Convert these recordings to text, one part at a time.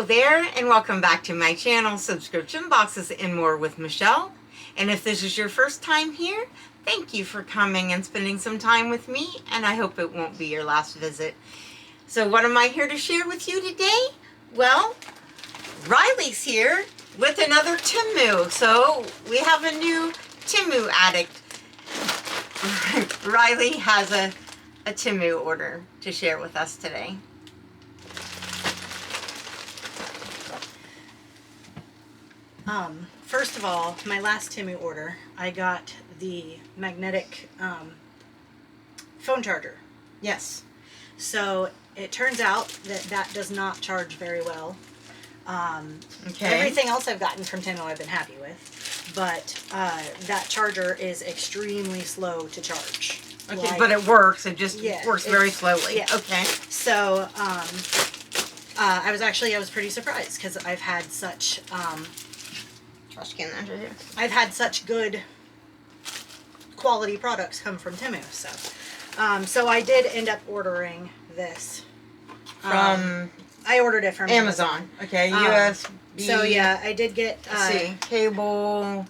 Hello there, and welcome back to my channel, Subscription Boxes and More with Michelle. And if this is your first time here, thank you for coming and spending some time with me, and I hope it won't be your last visit. So what am I here to share with you today? Well, Reiley's here with another Temu. So we have a new Temu addict. Reiley has a Temu order to share with us today. First of all, my last Temu order, I got the magnetic phone charger. Yes. So it turns out that that does not charge very well. Okay. Everything else I've gotten from Temu I've been happy with, but that charger is extremely slow to charge. Okay, like, but it works. It just yeah, works very slowly. Yeah. Okay. So I was pretty surprised because I've had such Trash can under here. I've had such good quality products come from Temu. So I did end up ordering this From I ordered it from Amazon. Okay, USB. So yeah, I did get Let's see, cable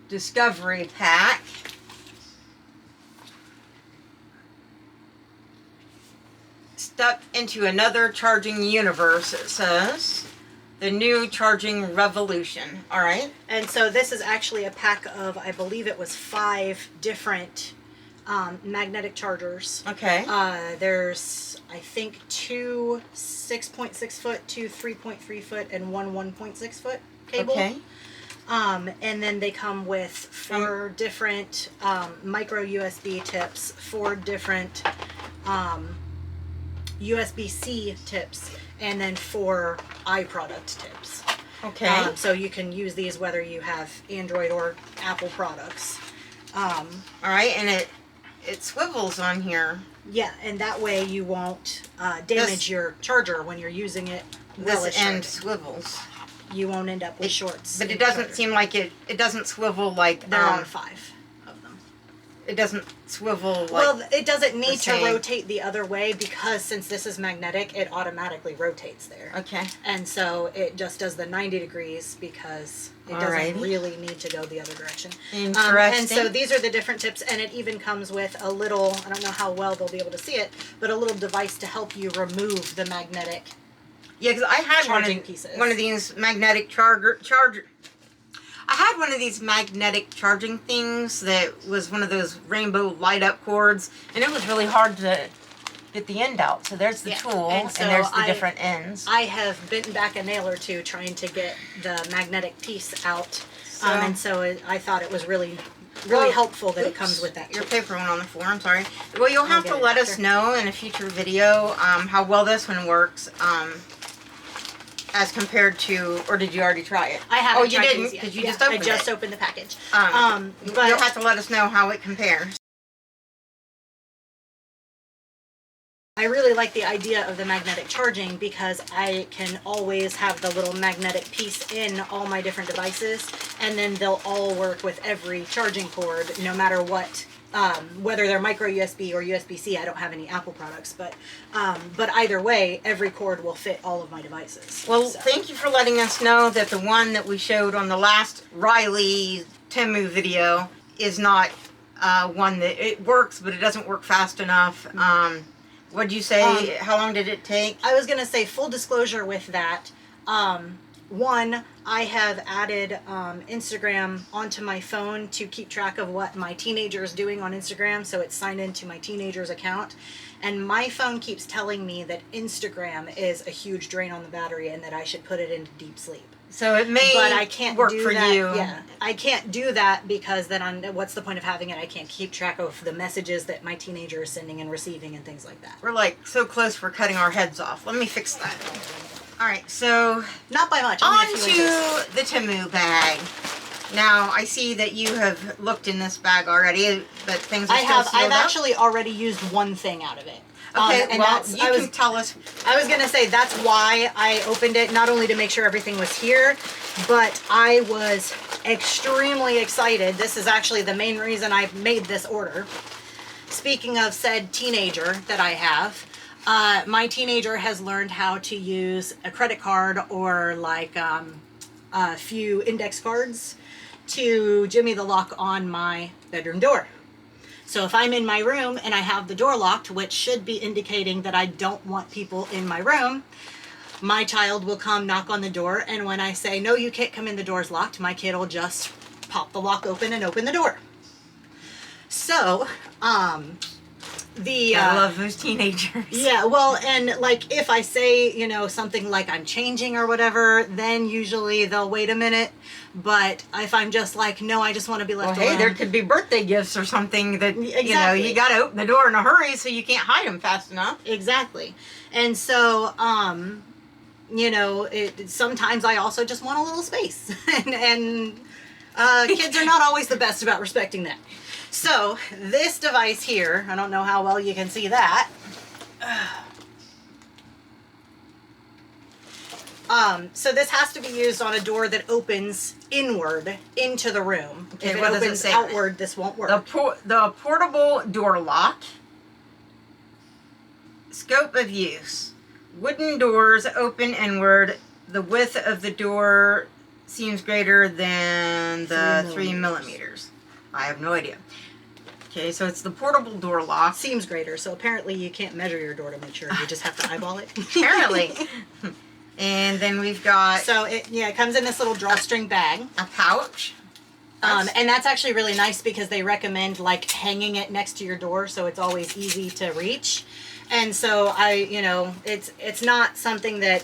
discovery pack. Stuck into another charging universe, it says. The new charging revolution. All right. And so this is actually a pack of, I believe it was 5 different magnetic chargers. Okay. There's, I think, 2 6.6 foot, 2 3.3 foot, and 1 1.6 foot cable. Okay. And then they come with 4 different micro USB tips, 4 different USB-C tips, and then 4 iProduct tips. Okay. So you can use these whether you have Android or Apple products. All right, and it swivels on here. Yeah, and that way you won't damage your charger when you're using it. This end swivels. You won't end up with shorts. But it doesn't seem like it doesn't swivel like there are 5 of them. It doesn't swivel like. Well, it doesn't need to rotate the other way because since this is magnetic, it automatically rotates there. Okay. And so it just does the 90 degrees because it doesn't really need to go the other direction. Interesting. And so these are the different tips, and it even comes with a little, I don't know how well they'll be able to see it, but a little device to help you remove the magnetic. Yeah, because I had one of these magnetic charger. I had one of these magnetic charging things that was one of those rainbow light up cords, and it was really hard to get the end out. So there's the tool, and there's the different ends. I have bitten back a nail or two trying to get the magnetic piece out, and so I thought it was really helpful that it comes with that. Your paper went on the floor, I'm sorry. Well, you'll have to let us know in a future video how well this one works. As compared to, or did you already try it? I haven't. Oh, you didn't, because you just opened it. I just opened the package. But you'll have to let us know how it compares. I really like the idea of the magnetic charging because I can always have the little magnetic piece in all my different devices, and then they'll all work with every charging cord, no matter what. Whether they're micro USB or USB-C, I don't have any Apple products, but either way, every cord will fit all of my devices. Well, thank you for letting us know that the one that we showed on the last Reiley Temu video is not one that it works, but it doesn't work fast enough. What'd you say? How long did it take? I was going to say, full disclosure with that. One, I have added Instagram onto my phone to keep track of what my teenager is doing on Instagram, so it's signed into my teenager's account. And my phone keeps telling me that Instagram is a huge drain on the battery and that I should put it into deep sleep. So it may but I can't work do for that. you. Yeah, I can't do that because then what's the point of having it? I can't keep track of the messages that my teenager is sending and receiving and things like that. We're like so close we're cutting our heads off. Let me fix that. All right, so not by much. On to the Temu bag. Now I see that you have looked in this bag already, but things are still sealed I've actually already used one thing out of it. Okay, and well, you can tell us. I was going to say that's why I opened it, not only to make sure everything was here, but I was extremely excited. This is actually the main reason I made this order. Speaking of said teenager that I have, My teenager has learned how to use a credit card or like a few index cards to jimmy the lock on my bedroom door. So if I'm in my room and I have the door locked, which should be indicating that I don't want people in my room, my child will come knock on the door, and when I say, no, you can't come in, the door's locked, my kid will just pop the lock open and open the door. So, I love those teenagers. Yeah, well, and like if I say, you know, something like I'm changing or whatever, then usually they'll wait a minute. But if I'm just like, no, I just want to be left alone. Hey, there could be birthday gifts or something that, Exactly. you know, you got to open the door in a hurry so you can't hide them fast enough. Exactly. And so, you know, sometimes I also just want a little space. and kids are not always the best about respecting that. So this device here, I don't know how well you can see that. So this has to be used on a door that opens inward into the room. Okay, if it what does it opens say? outward, this won't work. The portable door lock. Scope of use. Wooden doors open inward. The width of the door seems greater than the 3 millimeters. I have no idea. Okay, so it's the portable door lock. Seems greater, so apparently you can't measure your door to make sure. You just have to eyeball it. Apparently. And then we've got So it comes in this little drawstring bag. a pouch. And that's actually really nice because they recommend like hanging it next to your door so it's always easy to reach. And so it's not something that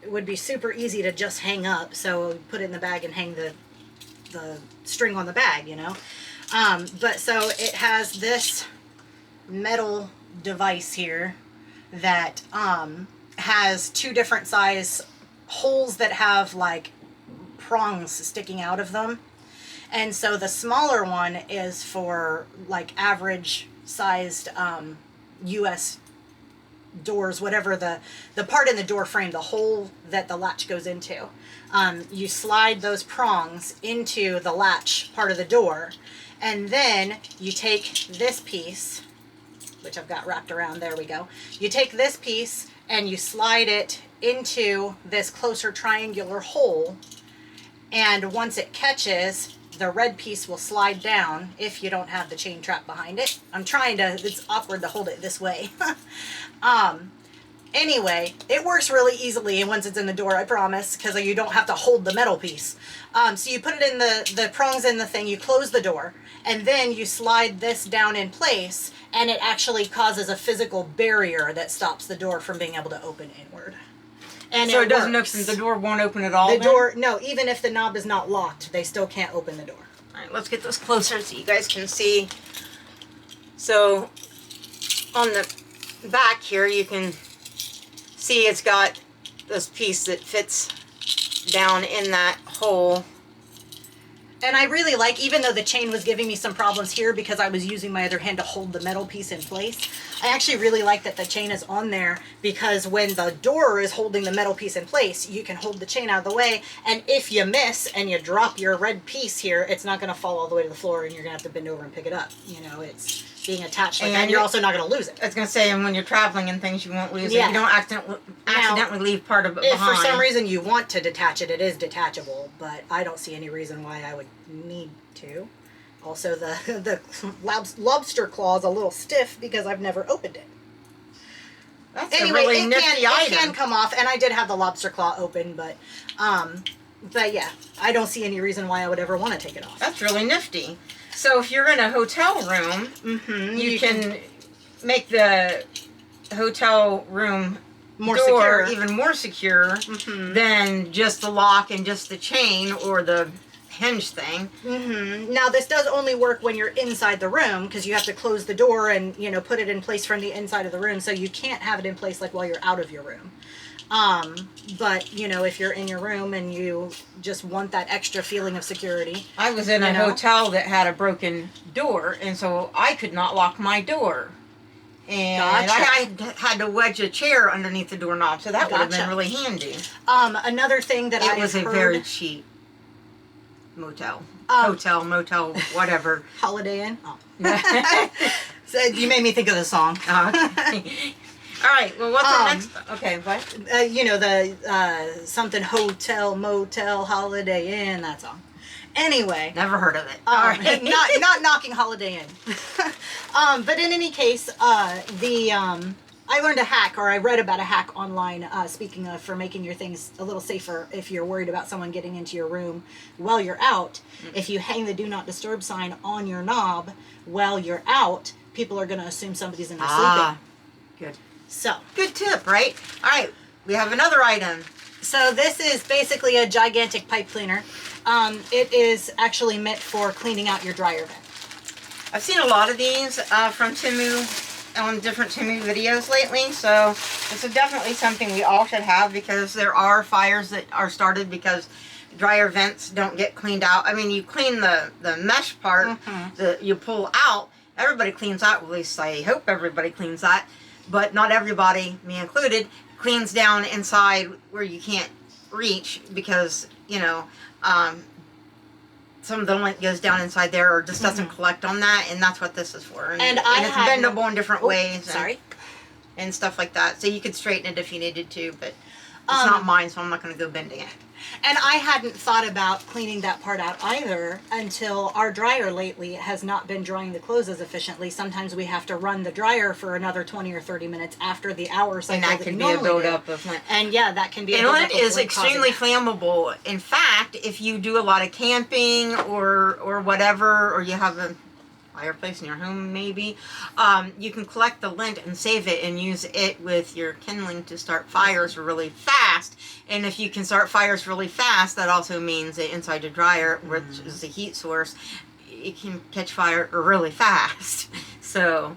would be super easy to just hang up. So put it in the bag and hang the string on the bag, you know. But so it has this metal device here that has two different size holes that have like prongs sticking out of them. And so the smaller one is for like average sized US doors, whatever the part in the door frame, the hole that the latch goes into. You slide those prongs into the latch part of the door, and then you take this piece, which I've got wrapped around, there we go. You take this piece and you slide it into this closer triangular hole, and once it catches, the red piece will slide down if you don't have the chain trap behind it. It's awkward to hold it this way. Anyway, it works really easily, and once it's in the door, I promise, because you don't have to hold the metal piece. So you put it in the prongs in the thing, you close the door, and then you slide this down in place, and it actually causes a physical barrier that stops the door from being able to open inward. And So it doesn't works. open, the door won't open at all? The then? door, no, even if the knob is not locked, they still can't open the door. Alright, let's get this closer so you guys can see. So, on the back here, you can see it's got this piece that fits down in that hole. And I really like, even though the chain was giving me some problems here because I was using my other hand to hold the metal piece in place, I actually really like that the chain is on there, because when the door is holding the metal piece in place, you can hold the chain out of the way, and if you miss and you drop your red piece here, it's not going to fall all the way to the floor and you're going to have to bend over and pick it up. You know, it's being attached like that, and you're also not going to lose it. I was going to say, and when you're traveling and things, you won't lose Yeah. it. You don't accidentally leave part of it If behind. for some reason you want to detach it, it is detachable, but I don't see any reason why I would need to. Also, the lobster claw is a little stiff because I've never opened it. That's Anyway, a really it nifty item. can come off, and I did have the lobster claw open, but yeah, I don't see any reason why I would ever want to take it off. That's really nifty. So if you're in a hotel room, you can make the hotel room more door secure. even more secure than just the lock and just the chain or the hinge thing. Now this does only work when you're inside the room, because you have to close the door and put it in place from the inside of the room, so you can't have it in place like while you're out of your room. But if you're in your room and you just want that extra feeling of security. I was in a hotel that had a broken door, and so I could not lock my door. And Gotcha. I had to wedge a chair underneath the doorknob, so that would have been really handy. Another thing that It was a very cheap motel. Hotel, motel, whatever. Holiday Inn. Oh. So you made me think of the song. All right. Well, what's our next? Okay. What? You know, the something hotel, motel, Holiday Inn, that song. Anyway. Never heard of it. All right. not knocking Holiday Inn. But in any case, I learned a hack, or I read about a hack online, speaking of, for making your things a little safer if you're worried about someone getting into your room while you're out. If you hang the Do Not Disturb sign on your knob while you're out, people are going to assume somebody's in there sleeping. Good. So. Good tip, right? All right. We have another item. So this is basically a gigantic pipe cleaner. It is actually meant for cleaning out your dryer vent. I've seen a lot of these from Temu on different Temu videos lately, so this is definitely something we all should have, because there are fires that are started because dryer vents don't get cleaned out. I mean, you clean the mesh part that you pull out. Everybody cleans that. Well, at least I hope everybody cleans that, but not everybody, me included, cleans down inside where you can't reach, because, you know, some of the lint goes down inside there, or just doesn't collect on that, and that's what this is for. And it's bendable in different ways. And stuff like that. So you could straighten it if you needed to, but it's not mine, so I'm not going to go bending it. And I hadn't thought about cleaning that part out either until our dryer lately has not been drying the clothes as efficiently. Sometimes we have to run the dryer for another 20 or 30 minutes after the hour cycle. And that can be a buildup of lint. And yeah, that can be a buildup of lint. And lint is extremely flammable. In fact, if you do a lot of camping or whatever, or you have a fireplace in your home maybe, you can collect the lint and save it and use it with your kindling to start fires really fast. And if you can start fires really fast, that also means that inside your dryer, which is the heat source, it can catch fire really fast. So,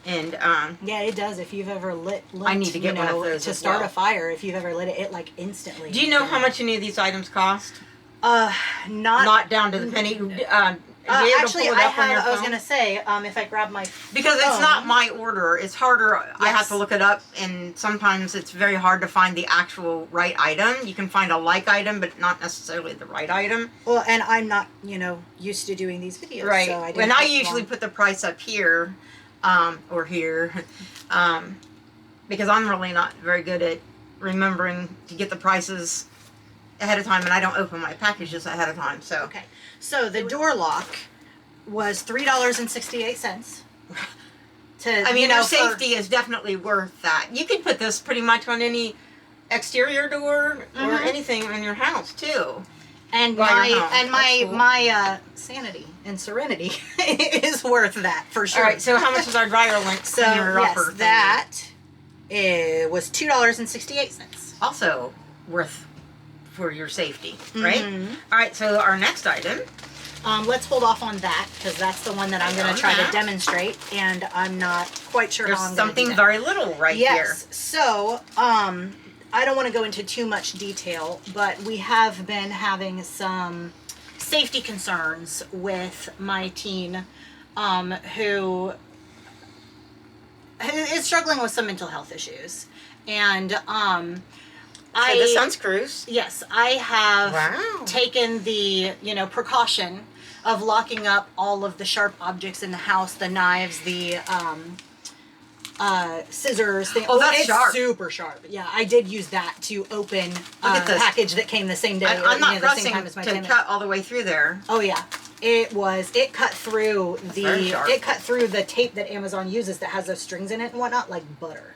and yeah, it does. If you've ever lit lint, I need to get one of those to start a fire. If you've ever lit it, like instantly. Do you know how much any of these items cost? Not down to the penny. Actually, I was gonna say, if I grab my because it's not my order, it's harder. Yes. I have to look it up, and sometimes it's very hard to find the actual right item. You can find a like item, but not necessarily the right item. Well, and I'm not, used to doing these videos, right? So and I usually put the price up here, or here, because I'm really not very good at remembering to get the prices ahead of time, and I don't open my packages ahead of time. So okay. So the door lock was $3.68. I mean, your safety is definitely worth that. You can put this pretty much on any exterior door or anything in your house too. And my sanity and serenity is worth that for sure. All right. So how much is our dryer lint? So yes, that was $2.68. Also worth for your safety, right? All right, so our next item. Let's hold off on that, because that's the one that I'm going to try to demonstrate, and I'm not quite sure how I'm going to do that. There's something very little right here. Yes, so I don't want to go into too much detail, but we have been having some safety concerns with my teen, who is struggling with some mental health issues, and the sun screws. Yes, I have taken the, precaution of locking up all of the sharp objects in the house, the knives, the scissors. Oh, that's sharp. Super sharp. Yeah, I did use that to open a package that came the same day. I'm not pressing the same time as my to cut all the way through there. Oh yeah, it cut through the tape that Amazon uses that has those strings in it and whatnot, like butter.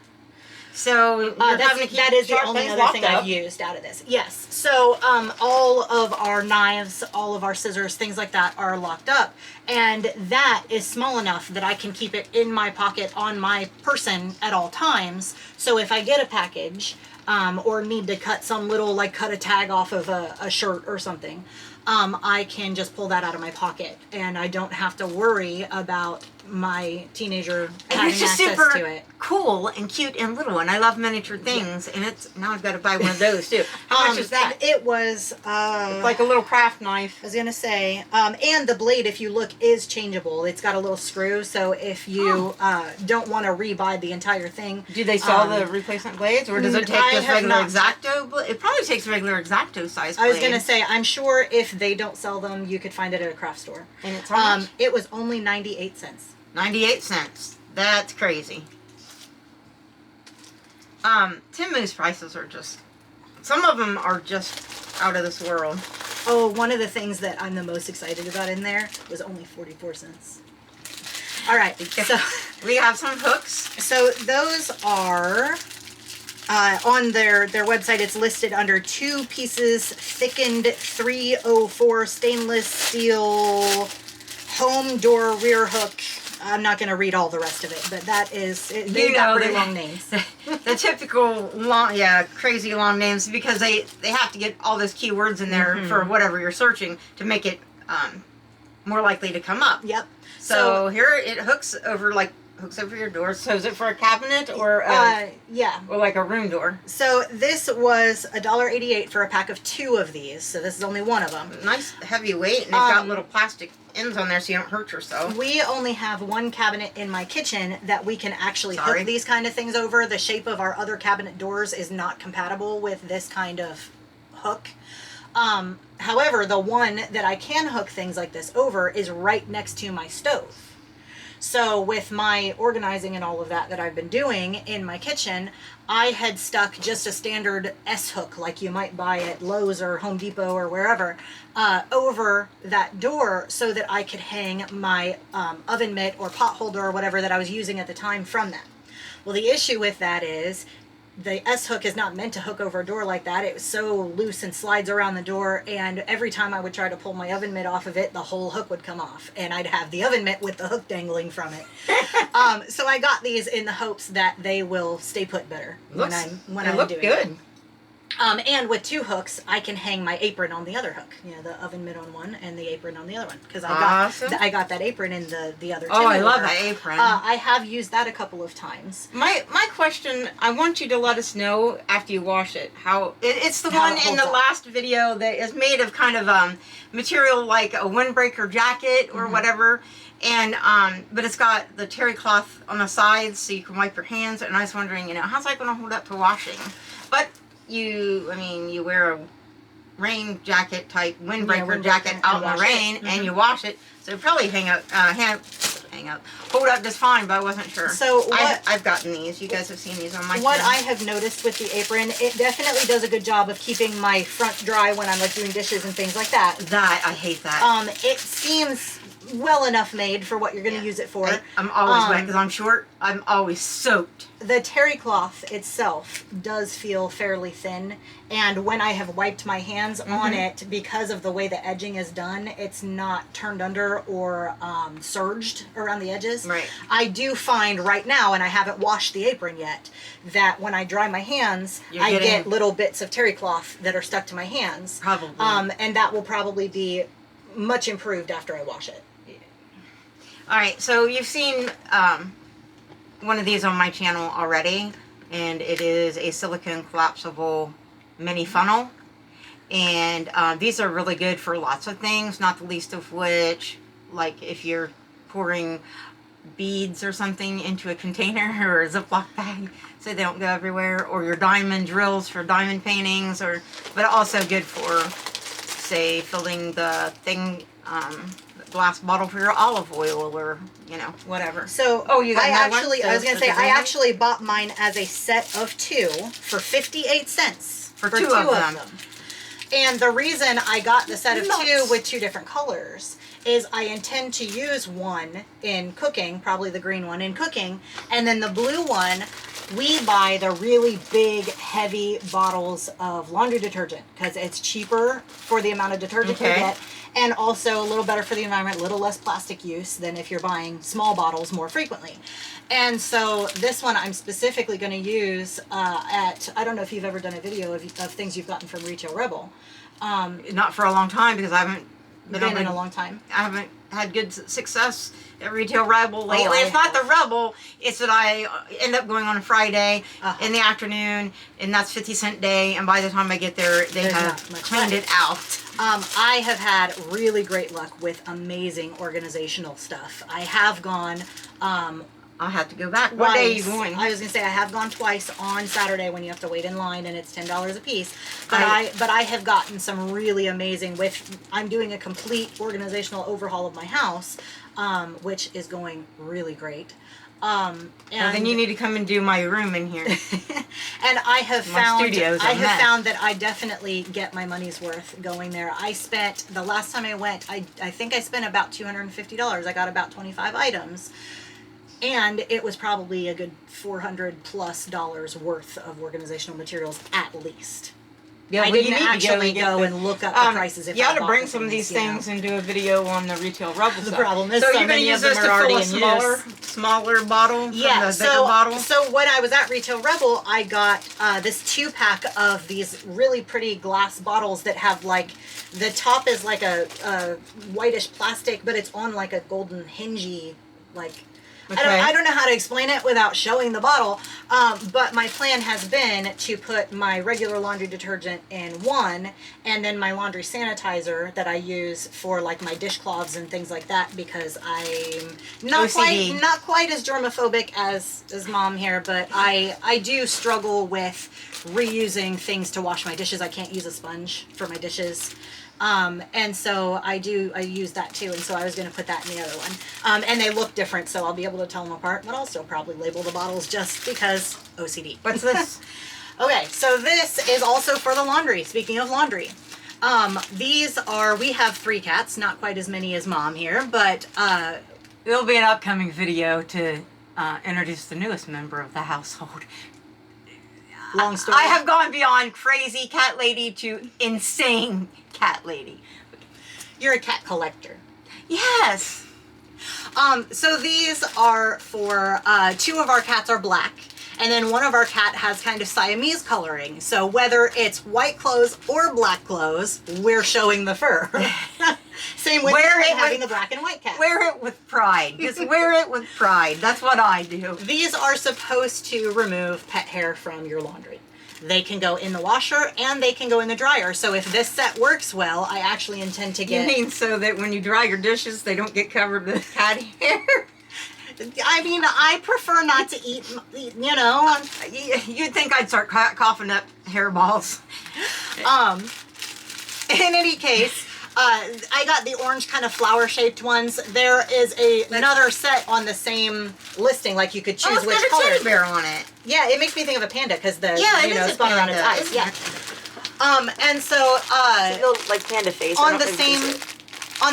So that is the only other thing I've used out of this. Yes. So all of our knives, all of our scissors, things like that are locked up. And that is small enough that I can keep it in my pocket on my person at all times. So if I get a package or need to cut some little, cut a tag off of a shirt or something, I can just pull that out of my pocket. And I don't have to worry about my teenager having access to it. Cool and cute and little, and I love miniature things, and now I've got to buy one of those too. How much is that? It was it's like a little craft knife. I was gonna say, and the blade, if you look, is changeable. It's got a little screw, so if you don't want to rebuy the entire thing, do they sell the replacement blades, or does it take this regular X-Acto blade? It probably takes regular X-Acto size blade. I was gonna say, I'm sure if they don't sell them, you could find it at a craft store. And it's how much? It was only 98 cents. 98 cents. That's crazy. Temu's prices are just, some of them are just out of this world. Oh, one of the things that I'm the most excited about in there was only 44 cents. All right, so we have some hooks. So those are on their website. It's listed under 2 pieces thickened 304 stainless steel home door rear hook. I'm not going to read all the rest of it, but that is, they've got pretty long names. The typical long, yeah, crazy long names, because they have to get all those keywords in there for whatever you're searching to make it more likely to come up. Yep. So here it hooks over your door. So is it for a cabinet or yeah, or like a room door? So this was $1.88 for a pack of 2 of these. So this is only one of them. Nice heavy weight, and they've got little plastic ends on there so you don't hurt yourself. We only have one cabinet in my kitchen that we can actually hook these kind of things over. The shape of our other cabinet doors is not compatible with this kind of hook. However, the one that I can hook things like this over is right next to my stove. So with my organizing and all of that I've been doing in my kitchen, I had stuck just a standard S-hook like you might buy at Lowe's or Home Depot or wherever over that door so that I could hang my oven mitt or pot holder or whatever that I was using at the time from that. Well, the issue with that is the S-hook is not meant to hook over a door like that. It was so loose and slides around the door, and every time I would try to pull my oven mitt off of it, the whole hook would come off, and I'd have the oven mitt with the hook dangling from it. So I got these in the hopes that they will stay put better when I'm doing good. it. And with 2 hooks, I can hang my apron on the other hook. You know, the oven mitt on one and the apron on the other one. Because I got that apron in the other. Oh, I love that apron. I have used that a couple of times. My question, I want you to let us know after you wash it how it's the one in the last video that is made of kind of material like a windbreaker jacket or whatever. And but it's got the terry cloth on the sides so you can wipe your hands. And I was wondering, how's that going to hold up to washing? But you wear a rain jacket type windbreaker jacket out in the rain and you wash it, so it probably hold up just fine, but I wasn't sure. So I've gotten these. You guys have seen these on my What channel. I have noticed with the apron, it definitely does a good job of keeping my front dry when I'm like doing dishes and things like that. I hate that. It seems well enough made for what you're going to use it for. I'm always wet because I'm short. I'm always soaked. The terry cloth itself does feel fairly thin, and when I have wiped my hands on it, because of the way the edging is done, it's not turned under or surged around the edges. Right. I do find right now, and I haven't washed the apron yet, that when I dry my hands, I get little bits of terry cloth that are stuck to my hands. Probably. And that will probably be much improved after I wash it. All right, so you've seen one of these on my channel already, and it is a silicone collapsible mini funnel. And these are really good for lots of things, not the least of which, like if you're pouring beads or something into a container or a Ziploc bag so they don't go everywhere, or your diamond drills for diamond paintings, but also good for, say, filling the glass bottle for your olive oil, or whatever. So you got I was gonna say I actually bought mine as a set of 2 for 58 cents for two of them. And the reason I got the set of 2 with 2 different colors is I intend to use one in cooking, probably the green one in cooking, and then the blue one we buy the really big heavy bottles of laundry detergent because it's cheaper for the amount of detergent you get, and also a little better for the environment, a little less plastic use than if you're buying small bottles more frequently. And so this one I'm specifically going to use I don't know if you've ever done a video of things you've gotten from Retail Rebel. Not for a long time, because I haven't been in a long time. I haven't had good success at Retail Rebel lately. It's not the Rebel, it's that I end up going on a Friday in the afternoon, and that's 50-cent day, and by the time I get there, they have cleaned it out. I have had really great luck with amazing organizational stuff. I have gone I'll have to go back. What day are you going? I was gonna say I have gone twice on Saturday when you have to wait in line and it's $10 a piece. But I have gotten some really amazing I'm doing a complete organizational overhaul of my house, which is going really great. And then you need to come and do my room in here. and I have studio's a mess. found that I definitely get my money's worth going there. I spent, the last time I went, I think I spent about $250. I got about 25 items. And it was probably a good $400+ worth of organizational materials at least. Yeah, I didn't actually go and look up the prices. If you ought I to bought bring the some of these you know. things and do a video on the retail rubble. The problem is so so you're going to many use of this them to are fill already a in smaller bottle from Yeah, the bigger bottle? so when I was at Retail Rebel, I got this 2-pack of these really pretty glass bottles that have like, the top is like a whitish plastic, but it's on like a golden hingey, like, Okay. I don't know how to explain it without showing the bottle, but my plan has been to put my regular laundry detergent in one, and then my laundry sanitizer that I use for like my dishcloths and things like that, because I'm not quite as germophobic as Mom here, but I do struggle with reusing things to wash my dishes. I can't use a sponge for my dishes. And so I use that too, and so I was going to put that in the other one. And they look different, so I'll be able to tell them apart, but I'll still probably label the bottles just because OCD. What's this? Okay, so this is also for the laundry. Speaking of laundry, we have 3 cats, not quite as many as Mom here, but There'll be an upcoming video to introduce the newest member of the household. long story. I have gone beyond crazy cat lady to insane cat lady. You're a cat collector. Yes. So these are for, 2 of our cats are black, and then one of our cat has kind of Siamese coloring. So whether it's white clothes or black clothes, we're showing the fur. Same with having the black and white cat. Wear it with pride. Just wear it with pride. That's what I do. These are supposed to remove pet hair from your laundry. They can go in the washer and they can go in the dryer. So if this set works well, I actually intend to get... You mean so that when you dry your dishes, they don't get covered with cat hair? I mean, I prefer not to eat, you know. You'd think I'd start coughing up hairballs. In any case, I got the orange kind of flower-shaped ones. There is another set on the same listing, like you could choose which color. color. Teddy bear on it. Yeah, it makes me think of a panda because the it's spun around its eyes. Yeah. And so like panda face. on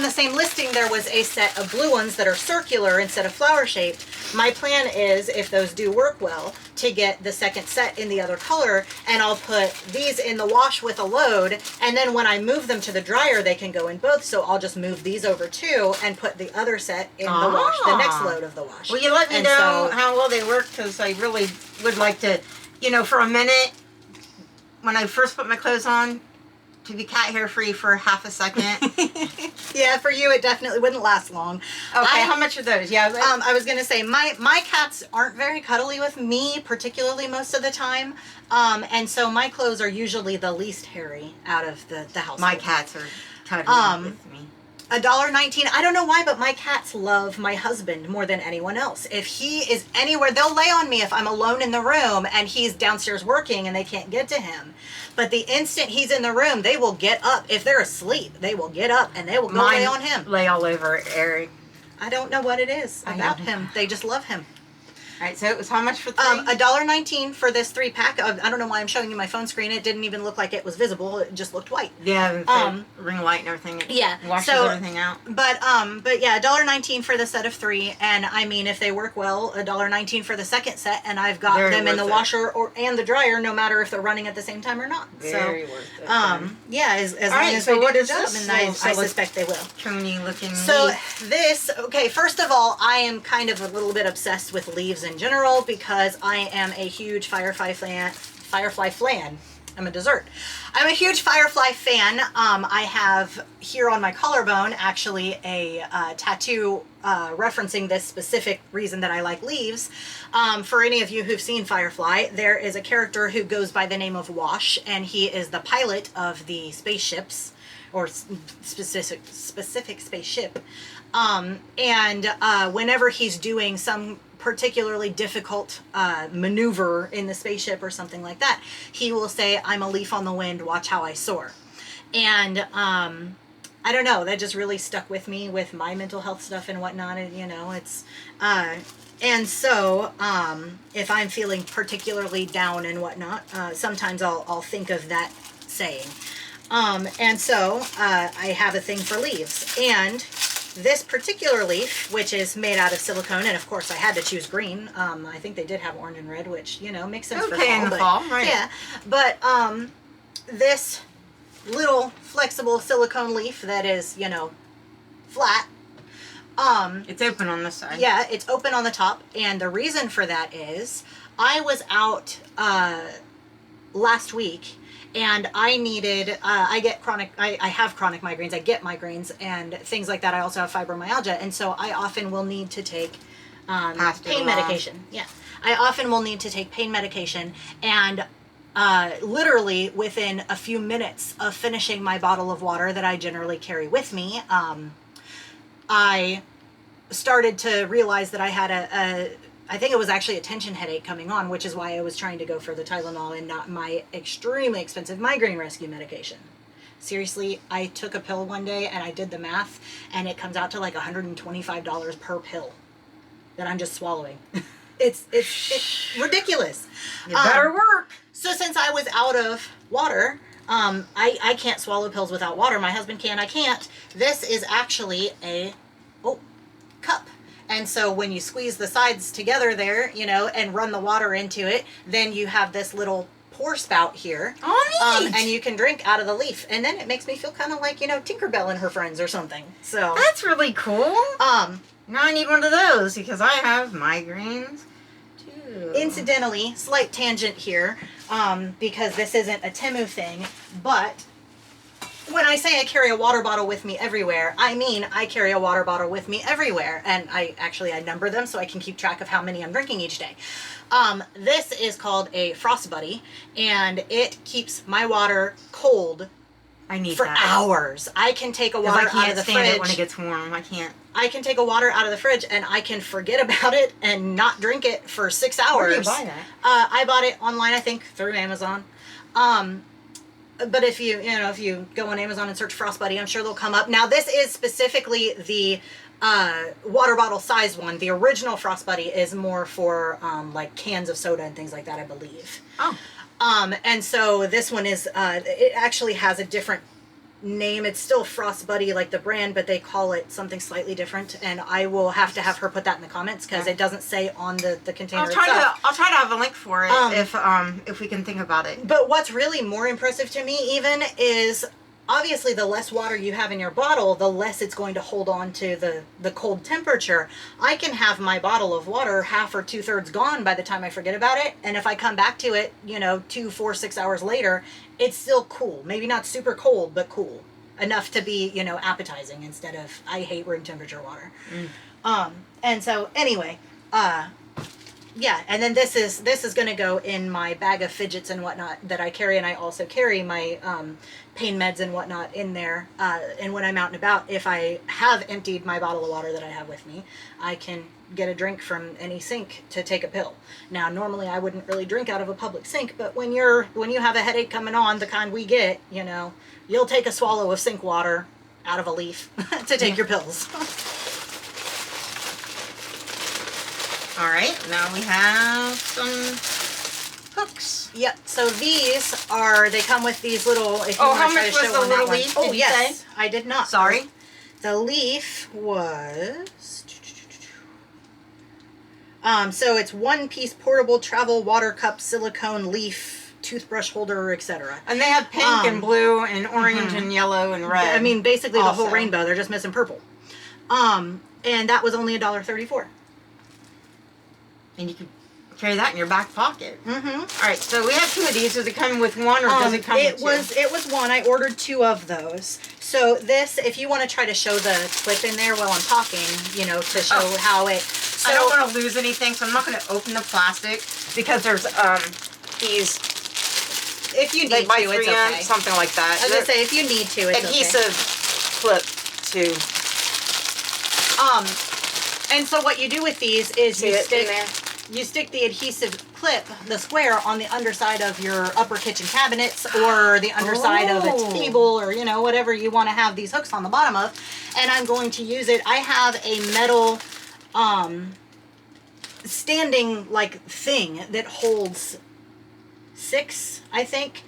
the same listing, there was a set of blue ones that are circular instead of flower-shaped. My plan is, if those do work well, to get the second set in the other color, and I'll put these in the wash with a load, and then when I move them to the dryer, they can go in both, so I'll just move these over too, and put the other set in the wash, the next load of the wash. Will you let me know how well they work? Because I really would like to, for a minute, when I first put my clothes on, to be cat hair free for half a second. Yeah, for you it definitely wouldn't last long. Okay, how much are those? Yeah. I was gonna say my cats aren't very cuddly with me, particularly most of the time. And so my clothes are usually the least hairy out of the household. My cats are cuddly with me. $1.19. I don't know why, but my cats love my husband more than anyone else. If he is anywhere, they'll lay on me if I'm alone in the room and he's downstairs working and they can't get to him. But the instant he's in the room, they will get up. If they're asleep, they will get up and they will go lay on him. Lay all over Eric. I don't know what it is about him. They just love him. All right, so it was how much for 3? $1.19 for this 3-pack. I don't know why I'm showing you my phone screen. It didn't even look like it was visible. It just looked white. Yeah, ring light and everything. It washes everything out. But yeah, $1.19 for the set of 3, and I mean, if they work well, $1.19 for the second set, and I've got them in the washer and the dryer, no matter if they're running at the same time or not. Very worth it. Yeah, as long as they do a good job, and I suspect they will. Coney looking. So this, okay, first of all, I am kind of a little bit obsessed with leaves in general because I am a huge Firefly fan. I'm a dessert. I'm a huge Firefly fan. I have here on my collarbone actually a tattoo referencing this specific reason that I like leaves. For any of you who've seen Firefly, there is a character who goes by the name of Wash, and he is the pilot of the spaceships, or specific spaceship. And whenever he's doing some particularly difficult maneuver in the spaceship or something like that, he will say, "I'm a leaf on the wind, watch how I soar." And I don't know, that just really stuck with me with my mental health stuff and whatnot. And, you know, it's, and so, if I'm feeling particularly down and whatnot, sometimes I'll think of that saying. And so, I have a thing for leaves. And this particular leaf, which is made out of silicone, and of course I had to choose green. I think they did have orange and red, which, you know, makes sense for fall. Okay, in the fall, right. Yeah. But, this little flexible silicone leaf that is, you know, flat. It's open on this side. Yeah, it's open on the top, and the reason for that is I was out last week, and I needed, I have chronic migraines, I get migraines and things like that. I also have fibromyalgia, and so I often will need to take pain medication. Yeah, I often will need to take pain medication, and literally within a few minutes of finishing my bottle of water that I generally carry with me, I started to realize that I had I think it was actually a tension headache coming on, which is why I was trying to go for the Tylenol and not my extremely expensive migraine rescue medication. Seriously, I took a pill one day and I did the math, and it comes out to like $125 per pill that I'm just swallowing. It's ridiculous. You better work. So since I was out of water, I can't swallow pills without water. My husband can, I can't. This is actually a cup. And so when you squeeze the sides together there, you know, and run the water into it, then you have this little pour spout here. Oh, neat. And you can drink out of the leaf. And then it makes me feel kind of like, you know, Tinkerbell and her friends or something. So that's really cool. Now I need one of those because I have migraines too. Incidentally, slight tangent here, because this isn't a Temu thing, but when I say I carry a water bottle with me everywhere, I mean I carry a water bottle with me everywhere. And I number them so I can keep track of how many I'm drinking each day. This is called a Frost Buddy, and it keeps my water cold for hours. I can take a water out of the fridge. I can't stand it when it gets warm. I can't. I can take a water out of the fridge and I can forget about it and not drink it for 6 hours. Where did you buy that? I bought it online, I think, through Amazon. But if you go on Amazon and search Frost Buddy, I'm sure they'll come up. Now, this is specifically the water bottle size one. The original Frost Buddy is more for like cans of soda and things like that, I believe. Oh. And so this one is, it actually has a different name. It's still Frost Buddy, like the brand, but they call it something slightly different. And I will have to have her put that in the comments because it doesn't say on the container I'll try to have a link for it if we can think about it. But what's really more impressive to me even is obviously the less water you have in your bottle, the less it's going to hold on to the cold temperature. I can have my bottle of water half or 2/3 gone by the time I forget about it. And if I come back to it, 2, 4, 6 hours later, it's still cool. Maybe not super cold, but cool enough to be, appetizing instead of, I hate room temperature water. And so anyway, yeah, and then this is going to go in my bag of fidgets and whatnot that I carry, and I also carry my pain meds and whatnot in there. And when I'm out and about, if I have emptied my bottle of water that I have with me, I can get a drink from any sink to take a pill. Now, normally I wouldn't really drink out of a public sink, but when you have a headache coming on, the kind we get, you'll take a swallow of sink water out of a leaf to take your pills. All right, now we have some hooks. Yep. So these they come with these little. If you how want to try much to was show the on that little one. leaf? Oh, Did you yes. say? I did not. Sorry. The leaf was. So it's 1-piece portable travel water cup silicone leaf toothbrush holder, etc. And they have pink and blue and orange and yellow and red. I mean, basically the whole rainbow. They're just missing purple. And that was only $1.34. And you can carry that in your back pocket. Mm-hmm. All right, so we have 2 of these. Does it come with one or does it come with 2? It was one. I ordered 2 of those. So this, if you want to try to show the clip in there while I'm talking, to show how it. So, I don't want to lose anything, so I'm not going to open the plastic because there's these. If you need to, it's okay. Something like that. I was going to say, if you need to, it's adhesive clip too. And so what you do with these is you stick. you stick the adhesive clip, the square, on the underside of your upper kitchen cabinets or the underside of a table, or, you know, whatever you want to have these hooks on the bottom of. And I'm going to use it. I have a metal standing like thing that holds 6, I think,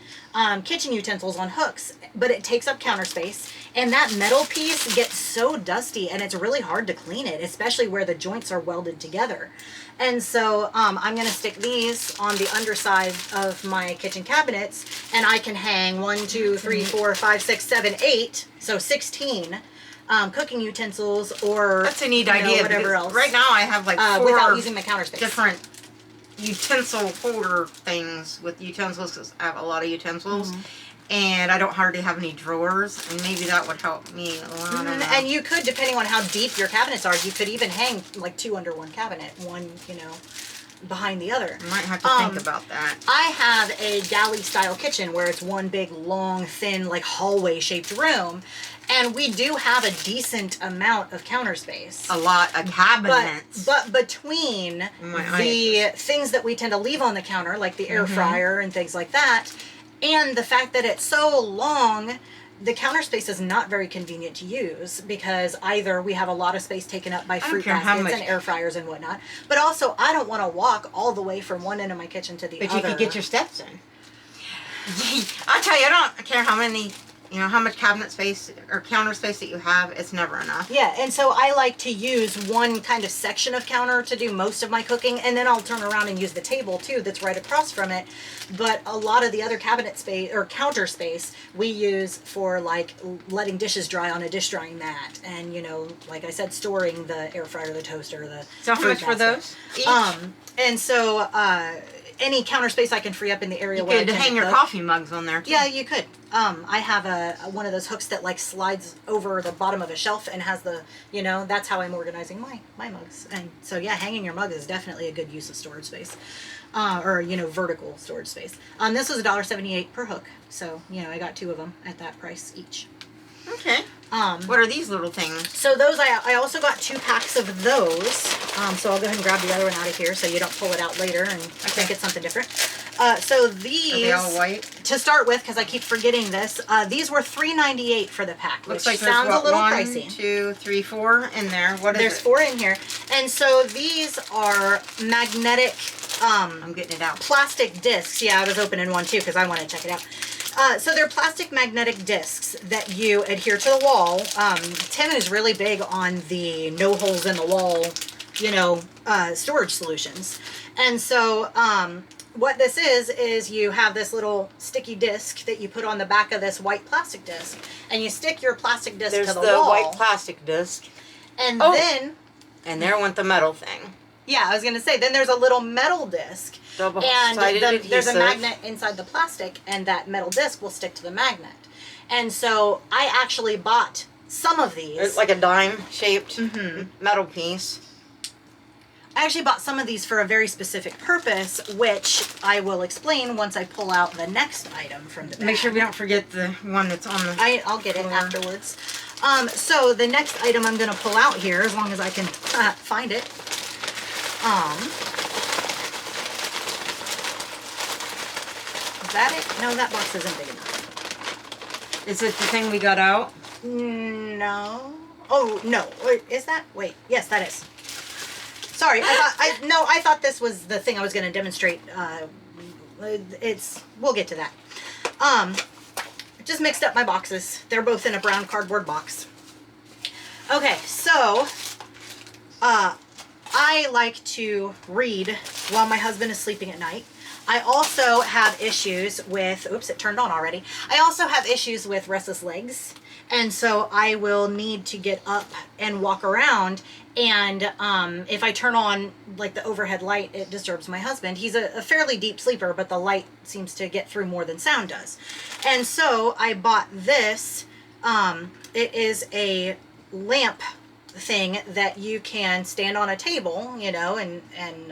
kitchen utensils on hooks, but it takes up counter space. And that metal piece gets so dusty, and it's really hard to clean it, especially where the joints are welded together. And so I'm going to stick these on the underside of my kitchen cabinets, and I can hang 1, 2, 3, 4, 5, 6, 7, 8, so 16 cooking utensils, or that's a neat idea. Whatever else. Right now I have like 4 without using my counter space. different utensil holder things with utensils, because I have a lot of utensils. And I don't hardly have any drawers, and maybe that would help me a lot. I don't know. And you could, depending on how deep your cabinets are, you could even hang like 2 under one cabinet, one, you know, behind the other. I might have to think about that. I have a galley style kitchen where it's one big, long, thin, like hallway shaped room. And we do have a decent amount of counter space. A lot of cabinets. But between the things that we tend to leave on the counter, like the air fryer and things like that, and the fact that it's so long, the counter space is not very convenient to use, because either we have a lot of space taken up by fruit baskets and air fryers and whatnot, but also I don't want to walk all the way from one end of my kitchen to the other. But you could get your steps in. I tell you, I don't care how many, you know, how much cabinet space or counter space that you have, it's never enough. Yeah, and so I like to use one kind of section of counter to do most of my cooking, and then I'll turn around and use the table too that's right across from it. But a lot of the other cabinet space or counter space we use for like letting dishes dry on a dish drying mat, and, you know, like I said, storing the air fryer, the toaster, the So how much for those each? And so any counter space I can free up in the area you where could I hang your coffee mugs on there too. Yeah, you could. I have one of those hooks that like slides over the bottom of a shelf and has the, you know, that's how I'm organizing my mugs. And so yeah, hanging your mug is definitely a good use of storage space, or, you know, vertical storage space. This was $1.78 per hook, so, you know, I got 2 of them at that price each. Okay. What are these little things? So those, I also got 2 packs of those. So I'll go ahead and grab the other one out of here so you don't pull it out later and think it's something different. So these, are they all white? To start with, because I keep forgetting this, these were $3.98 for the pack, Looks which like sounds there's, a little 1, pricey. 2, 3, 4 in there. What is There's it? 4 in here. And so these are magnetic I'm getting it out. plastic discs. Yeah, I was opening one too because I want to check it out. So they're plastic magnetic discs that you adhere to the wall. Temu is really big on the no holes in the wall, you know, storage solutions. And so what this is you have this little sticky disc that you put on the back of this white plastic disc, and you stick your plastic disc to the wall. There's the white plastic disc. And then... And there went the metal thing. Yeah, I was going to say, then there's a little metal disc, and there's a magnet inside the plastic, and that metal disc will stick to the magnet. And so I actually bought some of these. It's like a dime-shaped metal piece. I actually bought some of these for a very specific purpose, which I will explain once I pull out the next item from the bag. Make sure we don't forget the one that's on the I'll get it afterwards. So the next item I'm going to pull out here, as long as I can find it. Is that it? No, that box isn't big enough. Is it the thing we got out? No. Oh, no. Wait, is that? Wait. Yes, that is. Sorry. I thought this was the thing I was going to demonstrate. We'll get to that. Just mixed up my boxes. They're both in a brown cardboard box. Okay, so, I like to read while my husband is sleeping at night. I also have issues with, oops, it turned on already. I also have issues with restless legs. And so I will need to get up and walk around. And if I turn on like the overhead light, it disturbs my husband. He's a fairly deep sleeper, but the light seems to get through more than sound does. And so I bought this. It is a lamp thing that you can stand on a table, you know, and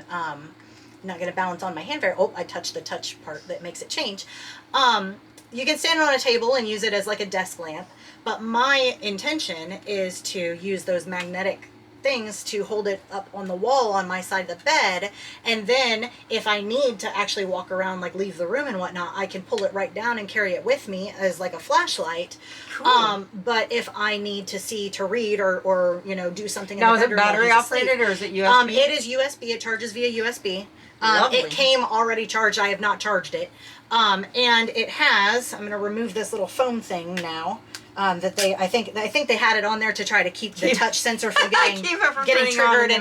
I'm not going to balance on my hand very, oh, I touched the touch part that makes it change. You can stand on a table and use it as like a desk lamp, but my intention is to use those magnetic things to hold it up on the wall on my side of the bed. And then if I need to actually walk around, like leave the room and whatnot, I can pull it right down and carry it with me as like a flashlight. Cool. But if I need to see, to read or you know, do something Now, in the is it bedroom while battery he's asleep. operated or is it USB? It is USB. It charges via USB. Lovely. It came already charged. I have not charged it. And it has, I'm going to remove this little foam thing now. That I think they had it on there to try to keep the touch sensor from getting triggered.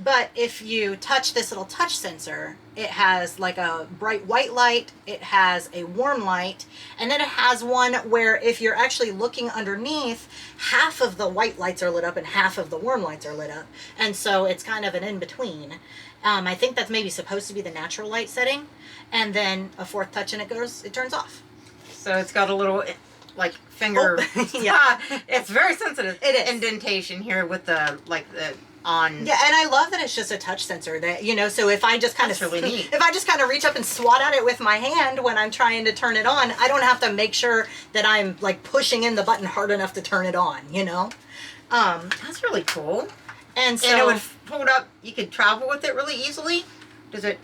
But if you touch this little touch sensor, it has like a bright white light, it has a warm light, and then it has one where if you're actually looking underneath, half of the white lights are lit up and half of the warm lights are lit up. And so it's kind of an in-between. I think that's maybe supposed to be the natural light setting, and then a fourth touch and it turns off. So it's got a little like finger. Yeah. It's very sensitive. It is. Indentation here with the on. Yeah, and I love that it's just a touch sensor that, you know, so if I just kind of really neat. If I just kind of reach up and swat at it with my hand when I'm trying to turn it on, I don't have to make sure that I'm like pushing in the button hard enough to turn it on, you know. That's really cool. And so And it would fold up. You could travel with it really easily. Does it?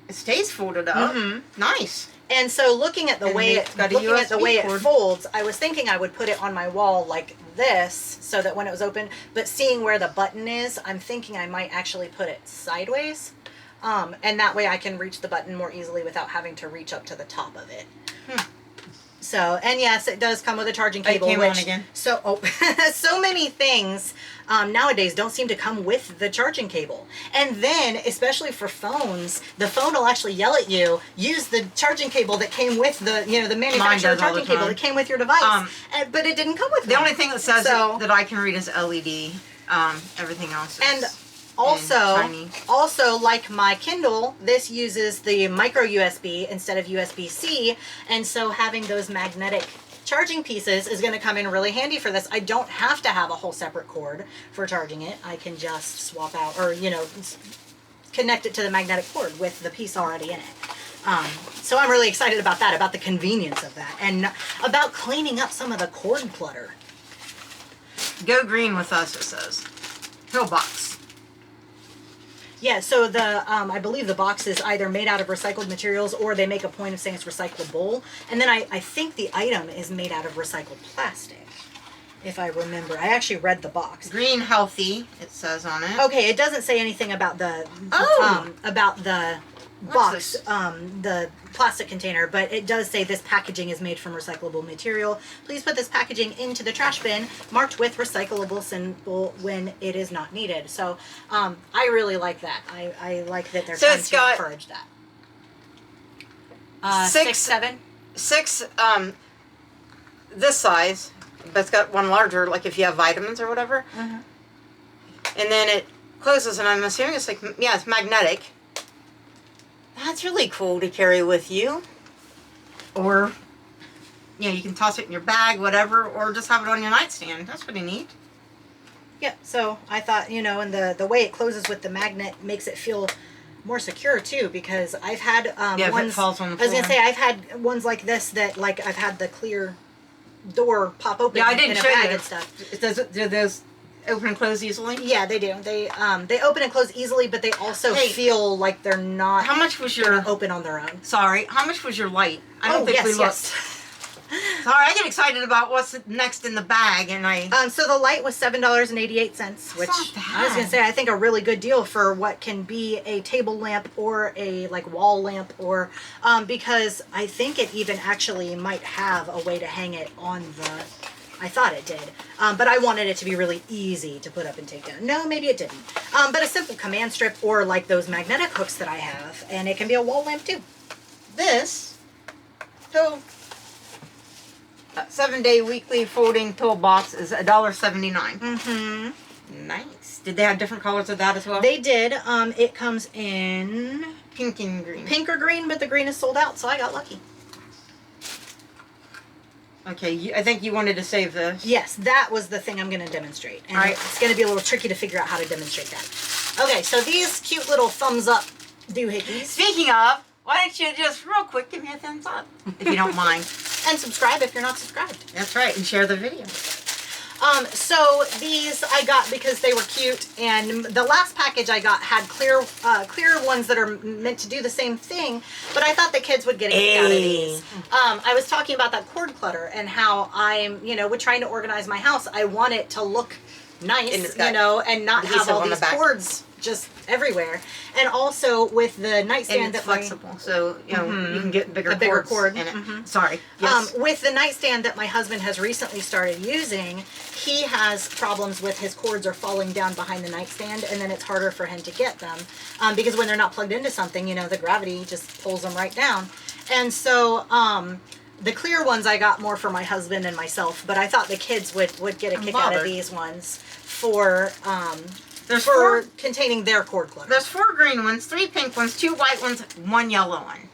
It stays folded up. Nice. And so looking at the And way it's got a looking at the USB way it cord. folds, I was thinking I would put it on my wall like this so that when it was open, but seeing where the button is, I'm thinking I might actually put it sideways. And that way I can reach the button more easily without having to reach up to the top of it. So, and yes, it does come with a charging cable. It came on again. So, so many things nowadays don't seem to come with the charging cable. And then, especially for phones, the phone will actually yell at you, use the charging cable that came with the, you know, the manufacturer does all the charging cable time. that came with your device. But it didn't come with The one. only thing that says So- that I can read is LED. Everything else is. And also, tiny. like my Kindle, this uses the micro USB instead of USB-C, and so having those magnetic charging pieces is going to come in really handy for this. I don't have to have a whole separate cord for charging it. I can just swap out, or you know, connect it to the magnetic cord with the piece already in it. So I'm really excited about that, about the convenience of that, and about cleaning up some of the cord clutter. Go green with us, it says. Pillbox. Yeah, so the I believe the box is either made out of recycled materials or they make a point of saying it's recyclable. And then I think the item is made out of recycled plastic, if I remember. I actually read the box. Green healthy, it says on it. Okay, it doesn't say anything about the box, this? the plastic container, but it does say this packaging is made from recyclable material. Please put this packaging into the trash bin marked with recyclable symbol when it is not needed. So I really like that. I like that they're So trying it's to got encourage that. 6, 7. 6 this size, but it's got one larger, like if you have vitamins or whatever. And then it closes, and I'm assuming it's like, yeah, it's magnetic. That's really cool to carry with you. Or, you know, you can toss it in your bag, whatever, or just have it on your nightstand. That's pretty neat. Yeah, so I thought, you know, and the way it closes with the magnet makes it feel more secure too, because I've had If ones, it falls on the I was floor. gonna say, I've had ones like this that, like, I've had the clear door pop open Yeah, I in didn't a show bag you. and stuff. Do those open and close easily? Yeah, they do. They open and close easily, but they also Hey, feel like they're not How much was gonna your... open on their own. Sorry, how much was your light? I don't think we looked. Yes. Sorry, I get excited about what's next in the bag, and I... So the light was $7.88, which not bad. I was gonna say I think a really good deal for what can be a table lamp or a like wall lamp, or because I think it even actually might have a way to hang it on the. I thought it did, but I wanted it to be really easy to put up and take down. No, maybe it didn't. But a simple command strip or like those magnetic hooks that I have, and it can be a wall lamp too. This pill 7-day weekly folding pill box is $1.79. Nice. Did they have different colors of that as well? They did. It comes in Pink and green. pink or green, but the green is sold out, so I got lucky. Okay, I think you wanted to save this. Yes, that was the thing I'm going to demonstrate. And Alright. it's going to be a little tricky to figure out how to demonstrate that. Okay, so these cute little thumbs up doohickeys. Speaking of, why don't you just real quick give me a thumbs up, if you don't mind. And subscribe if you're not subscribed. That's right, and share the video. So these I got because they were cute, and the last package I got had clear ones that are meant to do the same thing, but I thought the kids would get a kick out of these. I was talking about that cord clutter and how I'm, with trying to organize my house, I want it to look nice, and not have all these cords just everywhere. And also with the nightstand, and it's flexible, so you can get bigger cord in it. Sorry. Yes. With the nightstand that my husband has recently started using, he has problems with his cords are falling down behind the nightstand, and then it's harder for him to get them because when they're not plugged into something, the gravity just pulls them right down. And so the clear ones I got more for my husband and myself, but I thought the kids would get a kick out of these ones for containing their cord clutter. There's 4 green ones, 3 pink ones, 2 white ones, 1 yellow one.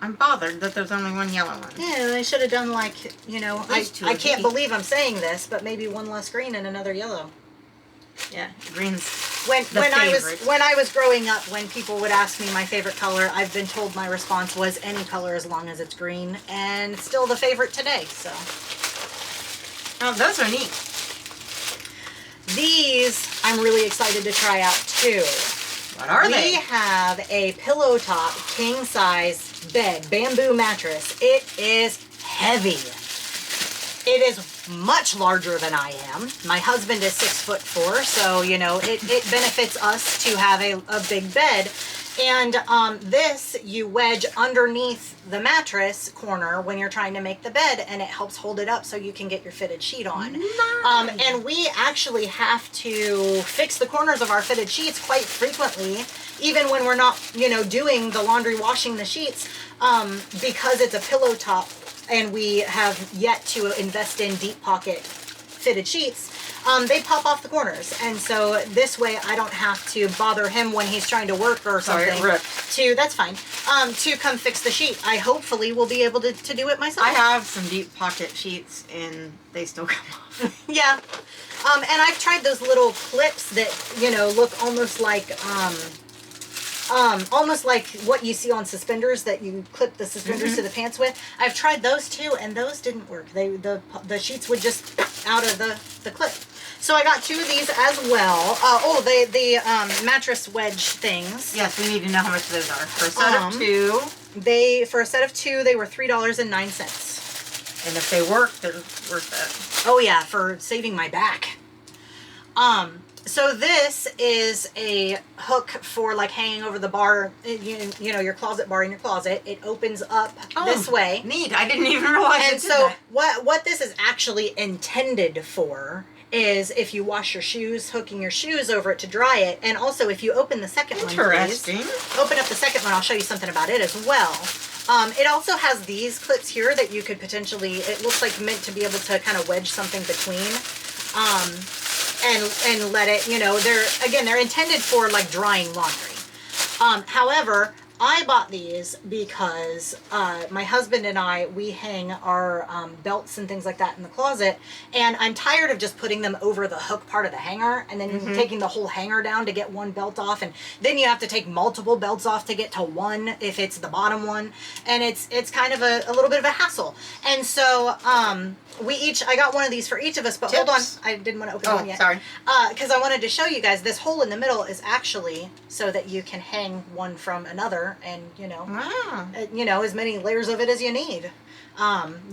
I'm bothered that there's only 1 yellow one. Yeah, they should have done I can't believe I'm saying this, but maybe 1 less green and another yellow. Yeah, green's when I was growing up, when people would ask me my favorite color, I've been told my response was any color as long as it's green, and it's still the favorite today. So, oh, those are neat. These I'm really excited to try out too. What are they? We have a pillow top king size bed, bamboo mattress. It is heavy. It is much larger than I am. My husband is 6'4", so it benefits us to have a big bed. And this you wedge underneath the mattress corner when you're trying to make the bed, and it helps hold it up so you can get your fitted sheet on. Nice. And we actually have to fix the corners of our fitted sheets quite frequently, even when we're not, doing the laundry, washing the sheets, because it's a pillow top and we have yet to invest in deep pocket fitted sheets. They pop off the corners, and so this way I don't have to bother him when he's trying to work or something. That's fine. To come fix the sheet. I hopefully will be able to do it myself. I have some deep pocket sheets, and they still come off. Yeah. And I've tried those little clips that look almost like what you see on suspenders that you clip the suspenders to the pants with. I've tried those too, and those didn't work. The sheets would just out of the clip. So I got 2 of these as well. The mattress wedge things. Yes, we need to know how much those are. For a set of 2. For a set of 2, they were $3.09. And if they work, they're worth it. Oh yeah, for saving my back. So this is a hook for hanging over the bar, your closet bar in your closet. It opens up this way. Neat. I didn't even realize. And so what this is actually intended for is if you wash your shoes, hooking your shoes over it to dry it, and also if you open the second one, please. Open up the second one. I'll show you something about it as well. It also has these clips here that you could potentially. It looks like meant to be able to kind of wedge something between. And let it, they're intended for drying laundry. However, I bought these because my husband and we hang our belts and things like that in the closet, and I'm tired of just putting them over the hook part of the hanger and then taking the whole hanger down to get one belt off, and then you have to take multiple belts off to get to one if it's the bottom one, and it's kind of a little bit of a hassle. And so I got one of these for each of us, but hold on, I didn't want to open one yet. Sorry. Because I wanted to show you guys this hole in the middle is actually so that you can hang one from another, and as many layers of it as you need.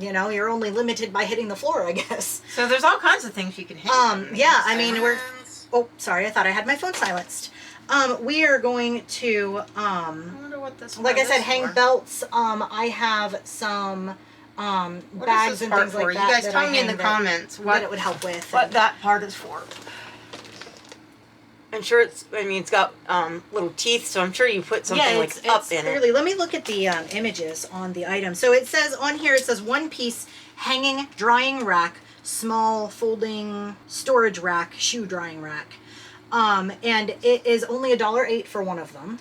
You're only limited by hitting the floor, I guess. So there's all kinds of things you can hang. Yeah, I mean oh, sorry, I thought I had my phone silenced. We are going to I wonder what this like I said, hang belts. I have some bags and things like that. You guys tell me in the comments what it would help with. What that part is for. I'm sure it's got little teeth, so I'm sure you put something up in it. Let me look at the images on the item. So it says on here, it says 1-piece hanging drying rack, small folding storage rack, shoe drying rack. And it is only $1.08 for one of them.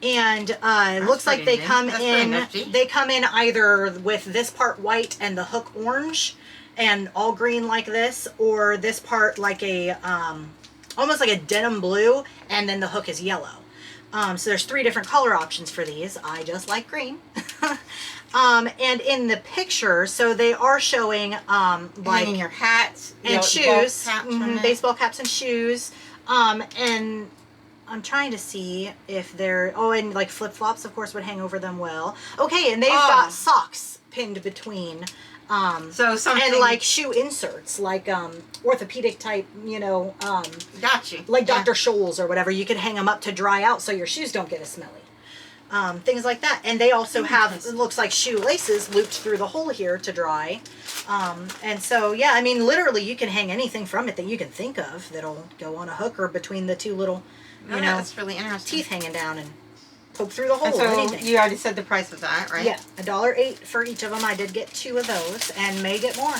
And it looks like they come in. They come in either with this part white and the hook orange, and all green like this, or this part like a almost like a denim blue, and then the hook is yellow. So there's 3 different color options for these. I just like green. And in the picture, so they are showing like hanging your hats and shoes, baseball caps and shoes. And I'm trying to see if they're, oh, and like flip-flops, of course, would hang over them well. Okay, and they've got socks pinned between. So something, and like shoe inserts, like orthopedic type, got you. like Dr. Scholl's or whatever. You can hang them up to dry out so your shoes don't get as smelly. Things like that. And they also have, it looks like shoelaces looped through the hole here to dry. And so, yeah, I mean, literally you can hang anything from it that you can think of that'll go on a hook or between the 2 little, that's really interesting. teeth hanging down and poke through the hole. And so anything. you already said the price of that, right? Yeah, $1.08 for each of them. I did get 2 of those and may get more.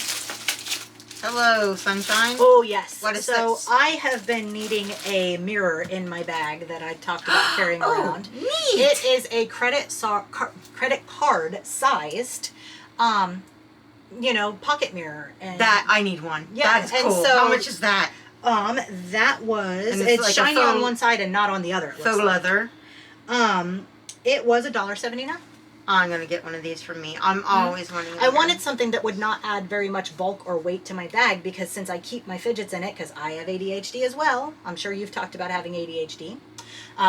Hello, sunshine. Oh, yes. What is so this? I have been needing a mirror in my bag that I talked about carrying around. Neat. It is a credit card sized, pocket mirror. And That, I need one. Yeah, That is and cool. so- How much is that? that was, And it's like a shiny faux- on one side and not on the other. It Faux looks like. leather. It was $1.79. I'm going to get one of these for me. I'm always wanting I wanted something that would not add very much bulk or weight to my bag because since I keep my fidgets in it, because I have ADHD as well, I'm sure you've talked about having ADHD,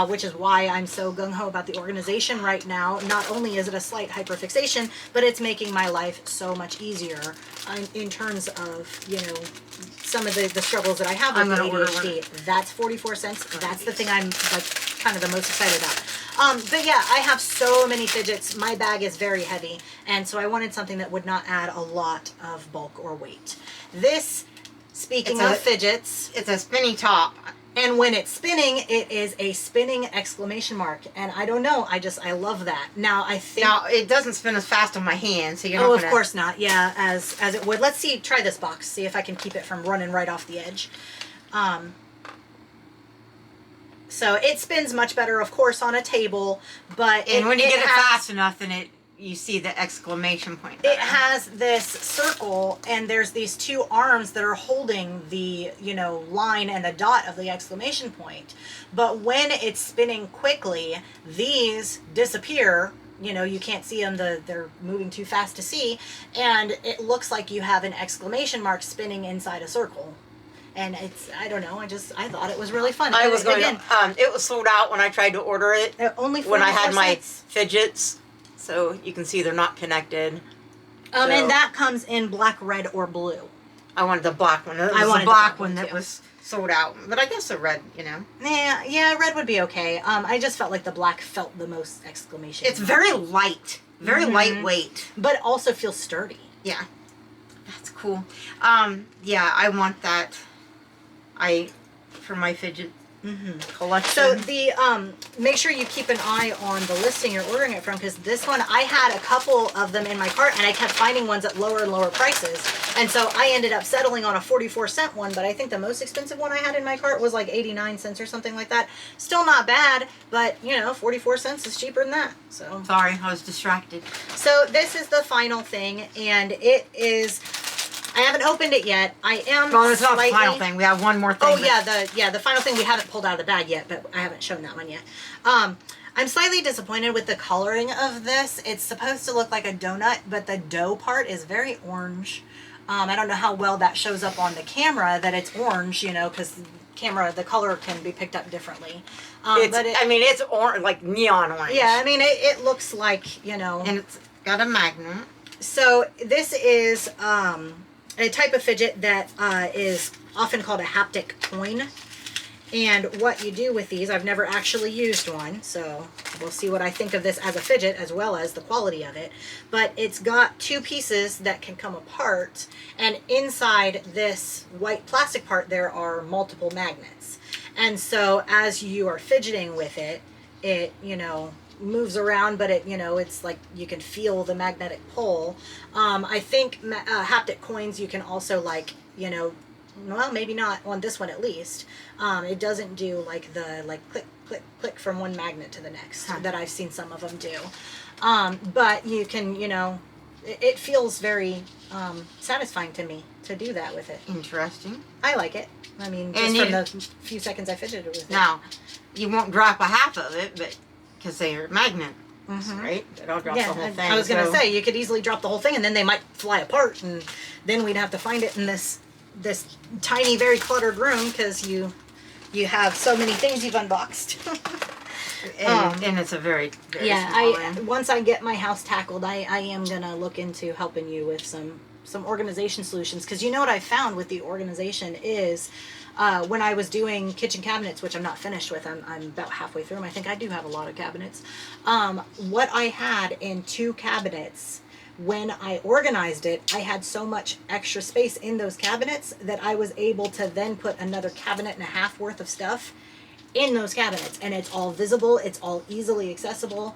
which is why I'm so gung-ho about the organization right now. Not only is it a slight hyperfixation, but it's making my life so much easier in terms of, some of the struggles that I have with I'm gonna order ADHD. That's 44 cents. That's the thing I'm like kind of the most excited about. But yeah, I have so many fidgets. My bag is very heavy, and so I wanted something that would not add a lot of bulk or weight. This, speaking of fidgets, It's a spinny top. and when it's spinning, it is a spinning exclamation mark. And I don't know, I love that. Now, I think... Now, it doesn't spin as fast on my hand, so you're not Oh, gonna... of course not. Yeah, as it would. Let's see, try this box. See if I can keep it from running right off the edge. So it spins much better, of course, on a table, but And when you get it fast enough, then you see the exclamation point. It has this circle, and there's these 2 arms that are holding the, line and the dot of the exclamation point. But when it's spinning quickly, these disappear. You can't see them, they're moving too fast to see, and it looks like you have an exclamation mark spinning inside a circle. And I don't know, I thought it was really fun. I was going Again, to, it was sold out when I tried to order it. Only when I had 44 my cents. fidgets. So you can see they're not connected. And that comes in black, red, or blue. I wanted the black one. It was wanted the black one one that too. was sold out. But I guess the red, Yeah, red would be okay. I just felt like the black felt the most exclamation. It's very light. Very lightweight. But also feels sturdy. Yeah. That's cool. Yeah, I want that. For my fidget collection. So the make sure you keep an eye on the listing you're ordering it from, because this one, I had a couple of them in my cart and I kept finding ones at lower and lower prices, and so I ended up settling on a 44-cent one. But I think the most expensive one I had in my cart was like 89 cents or something like that. Still not bad, but 44 cents is cheaper than that. So sorry, I was distracted. So this is the final thing, and it is, I haven't opened it yet. I am Well, it's not the final thing. We have one more thing. Oh yeah, the final thing we haven't pulled out of the bag yet, but I haven't shown that one yet. I'm slightly disappointed with the coloring of this. It's supposed to look like a donut, but the dough part is very orange. I don't know how well that shows up on the camera that it's orange, because the color can be picked up differently. It's orange, like neon orange. Yeah, it looks like, And it's got a magnet. So this is a type of fidget that is often called a haptic coin. And what you do with these, I've never actually used one, so we'll see what I think of this as a fidget as well as the quality of it. But it's got 2 pieces that can come apart, and inside this white plastic part there are multiple magnets. And so as you are fidgeting with it, it, moves around, but it, it's like you can feel the magnetic pull. I think haptic coins you can also well, maybe not on this one at least. It doesn't do like the click click click from one magnet to the next that I've seen some of them do. But you can, it feels very satisfying to me to do that with it. Interesting. I like it. I mean, And just from the few seconds I fidgeted with it. Now, you won't drop a half of it, but because they are magnets, right? But I'll drop the whole thing. I was going to say, you could easily drop the whole thing and then they might fly apart and then we'd have to find it in this tiny, very cluttered room because you have so many things you've unboxed. And it's a very, very small one. Once I get my house tackled, I am going to look into helping you with some organization solutions, because you know what I found with the organization is when I was doing kitchen cabinets, which I'm not finished with, I'm about halfway through them. I think I do have a lot of cabinets. What I had in 2 cabinets, when I organized it, I had so much extra space in those cabinets that I was able to then put another cabinet and a half worth of stuff in those cabinets, and it's all visible, it's all easily accessible,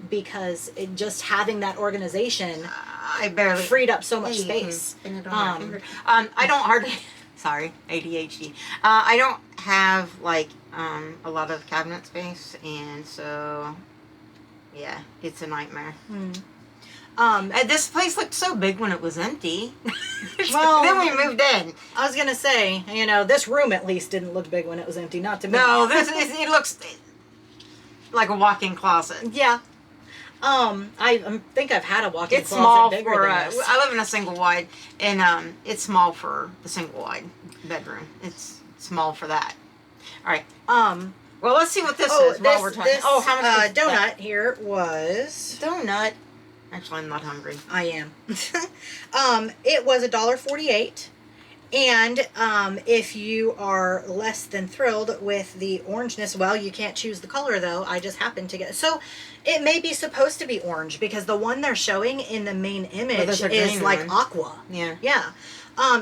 because just having that organization I barely freed up so much space. I don't hardly, sorry, ADHD. I don't have like a lot of cabinet space, and so yeah, it's a nightmare. This place looked so big when it was empty. Well, then we moved in. I was gonna say, you know, this room at least didn't look big when it was empty. Not to me. No, it looks like a walk-in closet. Yeah. I think I've had a walk-in It's closet small bigger for. than this. I live in a single wide, and it's small for the single wide bedroom. It's small for that. All right. Well, let's see what this is while we're talking. This, how much is donut that? here was Donut. Actually, I'm not hungry. I am. It was $1.48. And if you are less than thrilled with the orangeness, well, you can't choose the color though. I just happened to get, so it may be supposed to be orange because the one they're showing in the main image is like aqua. Yeah. Yeah.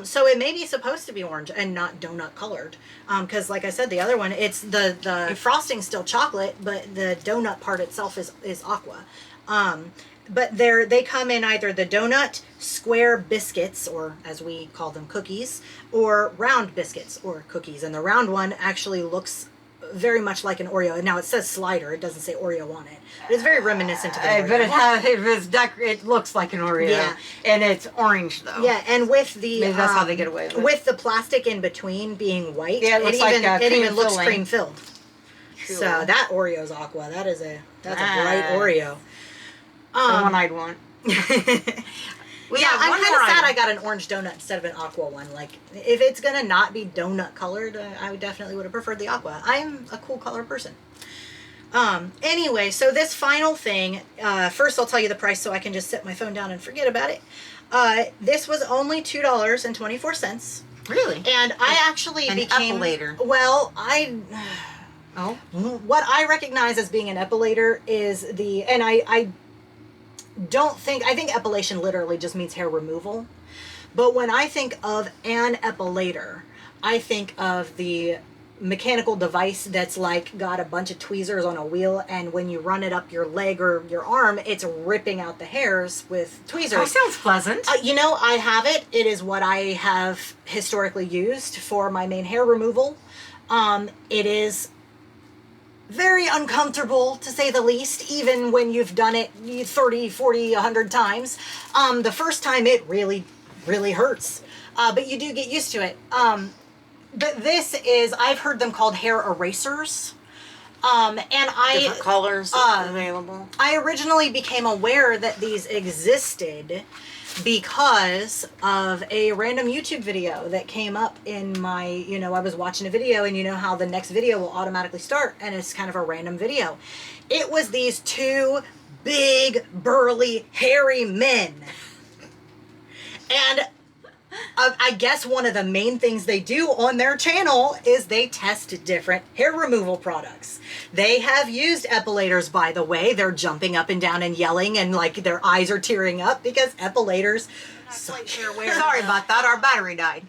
So it may be supposed to be orange and not donut colored. Because like I said, the other one, it's the frosting's still chocolate, but the donut part itself is aqua. But they come in either the donut, square biscuits, or as we call them, cookies, or round biscuits or cookies. And the round one actually looks very much like an Oreo. Now it says slider; it doesn't say Oreo on it. But it's very reminiscent of an Oreo. But it looks like an Oreo. Yeah. And it's orange though. Yeah, and with the maybe that's how they get away with it. With the plastic in between being white, yeah, it even looks filling. cream filled. Cool. So that Oreo's aqua. That's a bright Oreo. The one I'd want. I'm kind of sad I got an orange donut instead of an aqua one. Like, if it's gonna not be donut colored, I definitely would have preferred the aqua. I'm a cool color person. Anyway, so this final thing, first I'll tell you the price so I can just set my phone down and forget about it. This was only $2.24. Really? And I actually became... epilator. Well, what I recognize as being an epilator is I think epilation literally just means hair removal. But when I think of an epilator, I think of the mechanical device that's like got a bunch of tweezers on a wheel, and when you run it up your leg or your arm, it's ripping out the hairs with tweezers. That sounds pleasant. You know, I have it. It is what I have historically used for my main hair removal. It is very uncomfortable, to say the least, even when you've done it 30, 40, 100 times. The first time it really, really hurts. But you do get used to it. But this is, I've heard them called hair erasers. Different colors available. I originally became aware that these existed because of a random YouTube video that came up in my, I was watching a video, and you know how the next video will automatically start, and it's kind of a random video. It was these 2 big, burly, hairy men. And I guess one of the main things they do on their channel is they test different hair removal products. They have used epilators, by the way. They're jumping up and down and yelling, and like their eyes are tearing up because epilators. Not quite sure where. Sorry about that. Our battery died.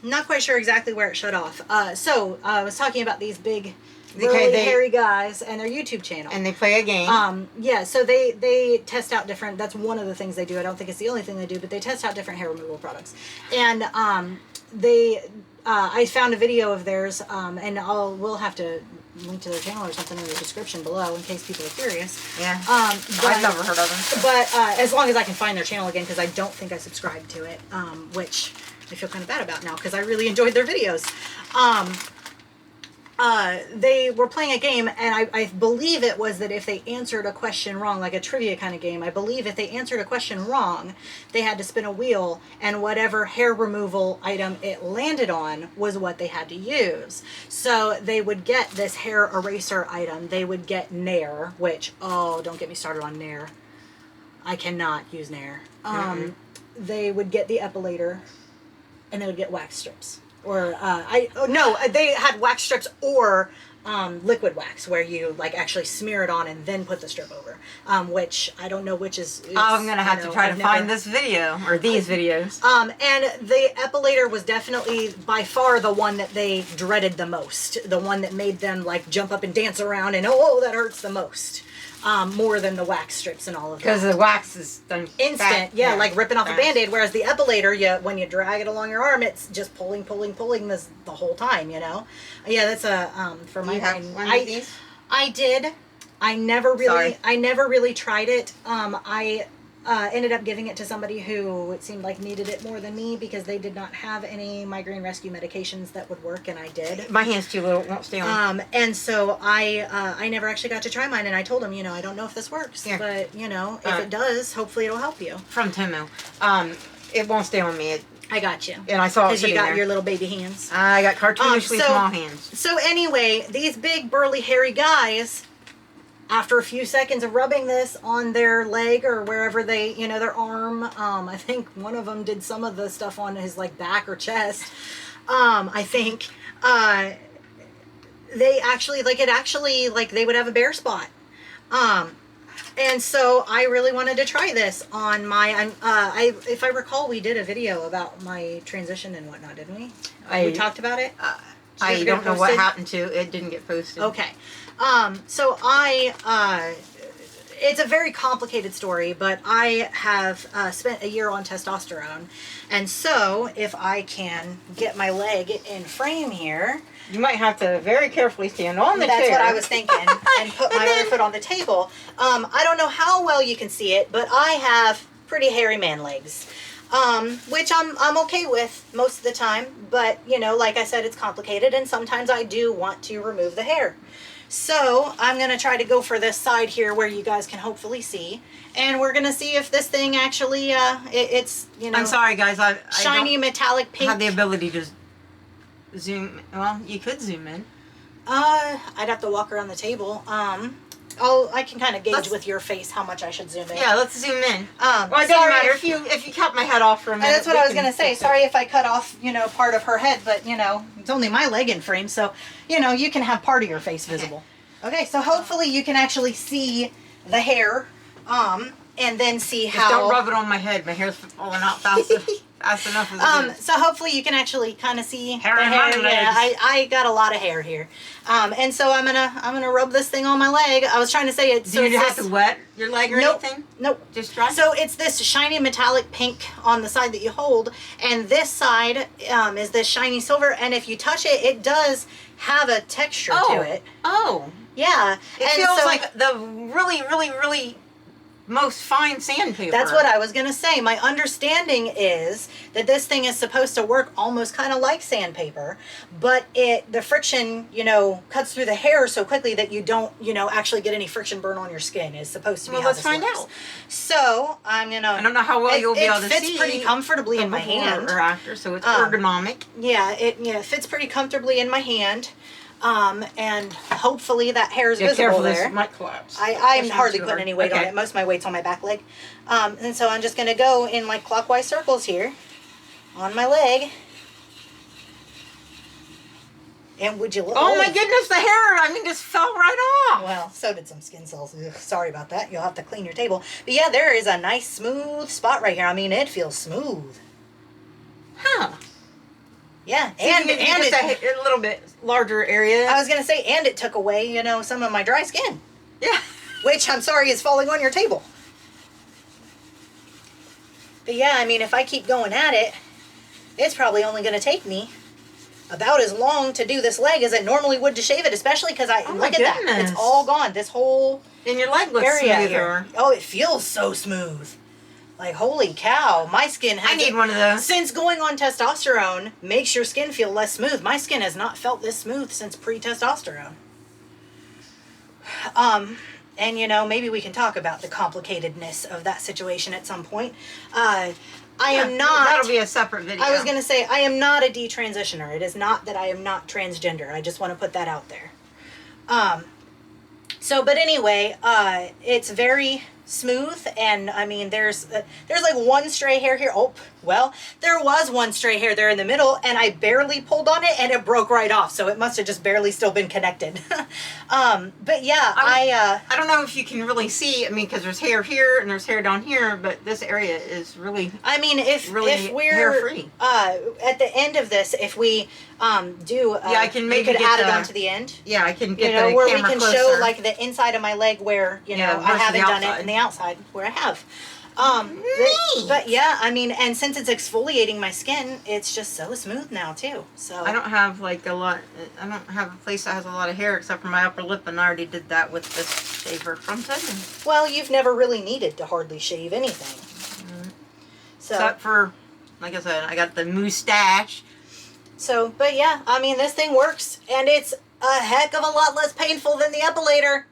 Not quite sure exactly where it shut off. So I was talking about these big, really hairy guys and their YouTube channel. And they play a game. Yeah, so they test out different, that's one of the things they do. I don't think it's the only thing they do, but they test out different hair removal products. And I found a video of theirs, and we'll have to link to their channel or something in the description below in case people are curious. Yeah. I've never heard of them. But as long as I can find their channel again, because I don't think I subscribed to it, which I feel kind of bad about now because I really enjoyed their videos. They were playing a game, and I believe it was that if they answered a question wrong, like a trivia kind of game, I believe if they answered a question wrong, they had to spin a wheel, and whatever hair removal item it landed on was what they had to use. So they would get this hair eraser item. They would get Nair, which, oh, don't get me started on Nair. I cannot use Nair. They would get the epilator, and they would get wax strips. Or they had wax strips or liquid wax, where you like actually smear it on and then put the strip over. Which I don't know which is. I'm gonna have to try to find this video or these videos. And the epilator was definitely by far the one that they dreaded the most. The one that made them like jump up and dance around and oh, that hurts the most. More than the wax strips and all of that. Because the wax is done instant, like ripping off a Band-Aid, whereas the epilator, when you drag it along your arm, it's just pulling this the whole time, Yeah, that's a for my. You have one of these? I did. I never really tried it. I ended up giving it to somebody who it seemed like needed it more than me because they did not have any migraine rescue medications that would work, and I did. My hand's too little, it won't stay on. And so I never actually got to try mine, and I told him, I don't know if this works, but if it does, hopefully it'll help you. From Temu. It won't stay on me. I got you. And I saw it because you got there. Your little baby hands. I got cartoonishly small hands. So anyway, these big burly hairy guys, after a few seconds of rubbing this on their leg or wherever they, their arm, I think one of them did some of the stuff on his like back or chest. I think they actually they would have a bare spot. And so I really wanted to try this on my, if I recall, we did a video about my transition and whatnot, didn't we? We talked about it? I don't know what happened to it. It didn't get posted. Okay. So it's a very complicated story, but I have spent a year on testosterone. And so if I can get my leg in frame here. You might have to very carefully stand on the chair. That's what I was thinking. And put my other foot on the table. I don't know how well you can see it, but I have pretty hairy man legs. Which I'm okay with most of the time. But, like I said, it's complicated. And sometimes I do want to remove the hair. So I'm going to try to go for this side here where you guys can hopefully see. And we're going to see if this thing actually, it's, I'm sorry, guys. I shiny metallic pink. Have the ability to zoom. Well, you could zoom in. I'd have to walk around the table. I can kind of gauge with your face how much I should zoom in. Yeah, let's zoom in. Well, it doesn't matter if you cut my head off for a minute. That's what I was gonna say. Sorry if I cut off, part of her head, but it's only my leg in frame, so you can have part of your face visible. Okay, so hopefully you can actually see the hair, and then see how. Just don't rub it on my head. My hair's falling out fast enough. As it is. So hopefully you can actually kind of see hair the on hair. my legs. Yeah, I got a lot of hair here, and so I'm gonna rub this thing on my leg. I was trying to say it. Do you have to wet your leg or anything? Nope. Just dry. So it's this shiny metallic pink on the side that you hold, and this side is this shiny silver. And if you touch it, it does have a texture to it. Oh. Yeah. It feels like the really, really, really most fine sandpaper. That's what I was going to say. My understanding is that this thing is supposed to work almost kind of like sandpaper, but the friction, cuts through the hair so quickly that you don't, actually get any friction burn on your skin is supposed to be how let's this find works. out. So I'm going to... I don't know how well you'll be able to see. It fits pretty comfortably in my hand. Or after, so it's ergonomic. Yeah, it fits pretty comfortably in my hand. And hopefully that hair is visible careful, there. This might collapse. I'm hardly putting any weight on it. Most of my weight's on my back leg. And so I'm just going to go in like clockwise circles here on my leg. And would you look? Oh my goodness, the hair, just fell right off. Well, so did some skin cells. Ugh, sorry about that. You'll have to clean your table. But yeah, there is a nice smooth spot right here. It feels smooth. Huh. Yeah, and just a little bit larger area. I was going to say, and it took away, some of my dry skin. Yeah. Which, I'm sorry, is falling on your table. But yeah, if I keep going at it, it's probably only going to take me about as long to do this leg as it normally would to shave it, especially because look at that. It's all gone. This whole and your leg looks area smoother. Here. Oh, it feels so smooth. Like, holy cow, my skin has... I need one of those. Since going on testosterone makes your skin feel less smooth, my skin has not felt this smooth since pre-testosterone. And you know, maybe we can talk about the complicatedness of that situation at some point. I am not... That'll be a separate video. I was going to say, I am not a detransitioner. It is not that I am not transgender. I just want to put that out there. But anyway, it's very smooth, and I mean, there's like one stray hair here. Oh, well, there was one stray hair there in the middle, and I barely pulled on it, and it broke right off, so it must have just barely still been connected. But yeah, I don't know if you can really see, I mean, because there's hair here, and there's hair down here, but this area is really, I mean, if we're hair-free. At the end of this, if we do, yeah, I can maybe you could add it onto the end. Yeah, I can get the where we can closer. show like the inside of my leg where I haven't done it, and the outside where I have. But yeah, I mean, and since it's exfoliating my skin, it's just so smooth now too. So I don't have like a lot. I don't have a place that has a lot of hair except for my upper lip, and I already did that with this shaver from Temu. Well, you've never really needed to hardly shave anything. So except for, like I said, I got the mustache. So, but yeah, I mean, this thing works, and it's a heck of a lot less painful than the epilator.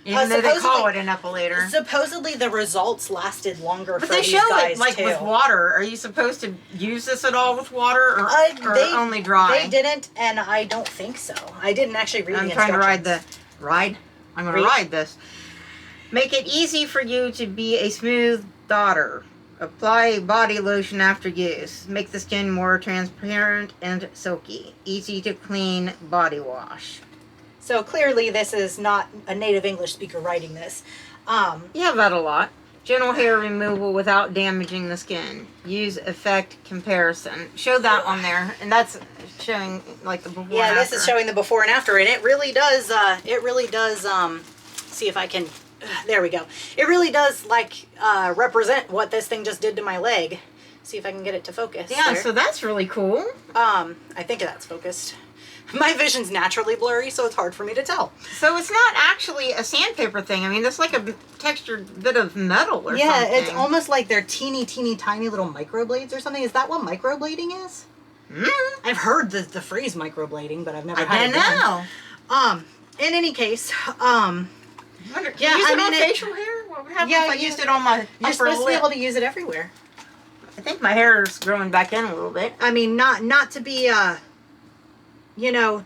Even though they call it an epilator. Supposedly the results lasted longer for these guys, too. But they show it like with water. Are you supposed to use this at all with water, or only dry? They didn't, and I don't think so. I didn't actually read the instructions. I'm trying to I'm going to ride this. Make it easy for you to be a smooth daughter. Apply body lotion after use. Make the skin more transparent and silky. Easy to clean body wash. So clearly this is not a native English speaker writing this. You have that a lot. Gentle hair removal without damaging the skin. Use effect comparison. Show that on there, and that's showing like the before and after. Yeah, this is showing the before and after, and it really does, see if I can, there we go. It really does, like, represent what this thing just did to my leg. See if I can get it to focus. Yeah, there. so that's really cool. I think that's focused. My vision's naturally blurry, so it's hard for me to tell. So it's not actually a sandpaper thing. I mean, it's like a textured bit of metal or something. Yeah, it's almost like they're teeny, tiny little microblades or something. Is that what microblading is? I've heard the phrase microblading, but I've never had it done. In any case, can you use it on facial hair? What would happen if I used it on my You're supposed to be able to use it everywhere. I think my hair is growing back in a little bit. I mean, not to be,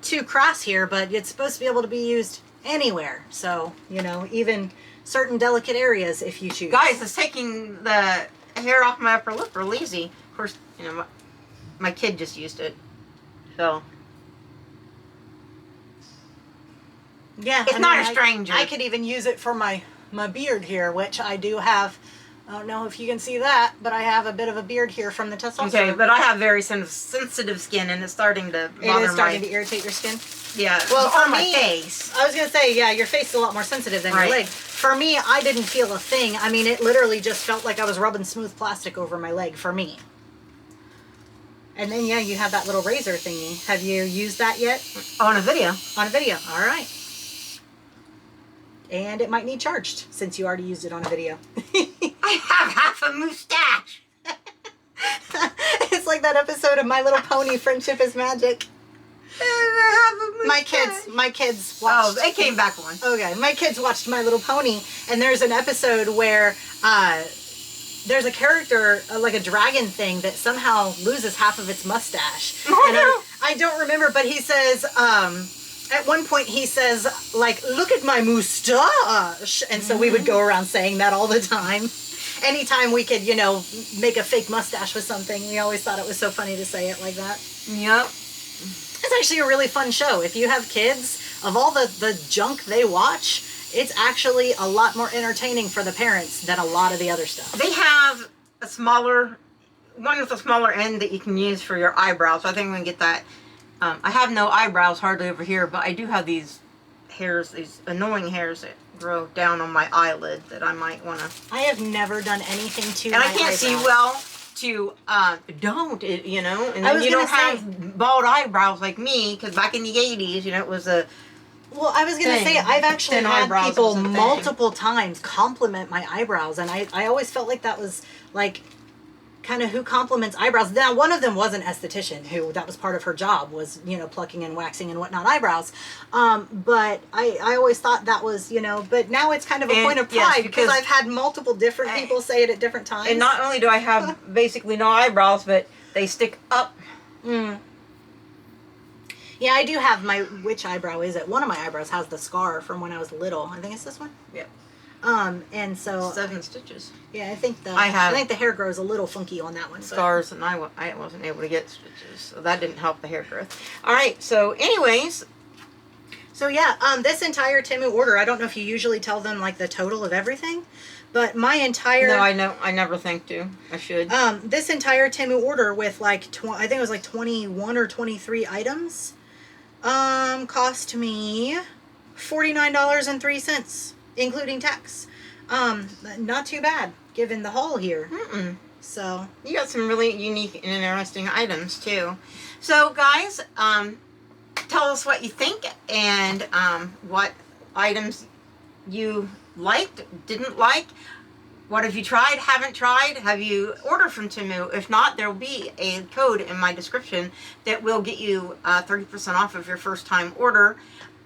too crass here, but it's supposed to be able to be used anywhere. So, even certain delicate areas if you choose. Guys, it's taking the hair off my upper lip real easy. Of course, my kid just used it. So. Yeah. It's not a stranger. I could even use it for my beard here, which I do have. I don't know if you can see that, but I have a bit of a beard here from the testosterone. Okay, but I have very sensitive skin, and it's starting to bother It is starting to irritate your skin? Yeah, well, on my face. I was going to say, yeah, your face is a lot more sensitive than your leg. For me, I didn't feel a thing. I mean, it literally just felt like I was rubbing smooth plastic over my leg, for me. And then, yeah, you have that little razor thingy. Have you used that yet? On a video. On a video, all right. And it might need charged, since you already used it on a video. I have half a mustache. It's like that episode of My Little Pony, Friendship is Magic. My kids watched. Oh, they came back one. Okay, my kids watched My Little Pony, and there's an episode where there's a character, like a dragon thing, that somehow loses half of its mustache. Oh, and no. I don't remember, but he says, at one point he says, like, look at my mustache. And so we would go around saying that all the time. Anytime we could, make a fake mustache with something, we always thought it was so funny to say it like that. Yep. It's actually a really fun show. If you have kids, of all the junk they watch, it's actually a lot more entertaining for the parents than a lot of the other stuff. They have a one with a smaller end that you can use for your eyebrows. So I think we can get that. I have no eyebrows hardly over here, but I do have these hairs, these annoying hairs that grow down on my eyelid that I might want to. I have never done anything to my And I can't eyebrows. see well to, and then you don't have bald eyebrows like me, because back in the 80s, it was a Well, I was gonna say I've actually Thin had eyebrows people is a thing. multiple times compliment my eyebrows, and I always felt like that was like kind of who compliments eyebrows. Now, one of them was an esthetician who that was part of her job was, you know, plucking and waxing and whatnot eyebrows. But I always thought that was, you know, but now it's kind of a point of pride because I've had multiple different people say it at different times. And not only do I have basically no eyebrows, but they stick up. Mm. Yeah, I do have which eyebrow is it? One of my eyebrows has the scar from when I was little. I think it's this one. Yep. And so 7 stitches. Yeah, I think the hair grows a little funky on that one. Scars, and I wasn't able to get stitches, so that didn't help the hair growth. All right, so anyways. So yeah, this entire Temu order, I don't know if you usually tell them like the total of everything, but my entire... No, I never think to. I should. This entire Temu order with like, I think it was like 21 or 23 items, cost me $49.03. Including tax. Not too bad, given the haul here. So. You got some really unique and interesting items, too. So, guys, tell us what you think and what items you liked, didn't like. What have you tried, haven't tried? Have you ordered from Temu? If not, there will be a code in my description that will get you 30% off of your first time order.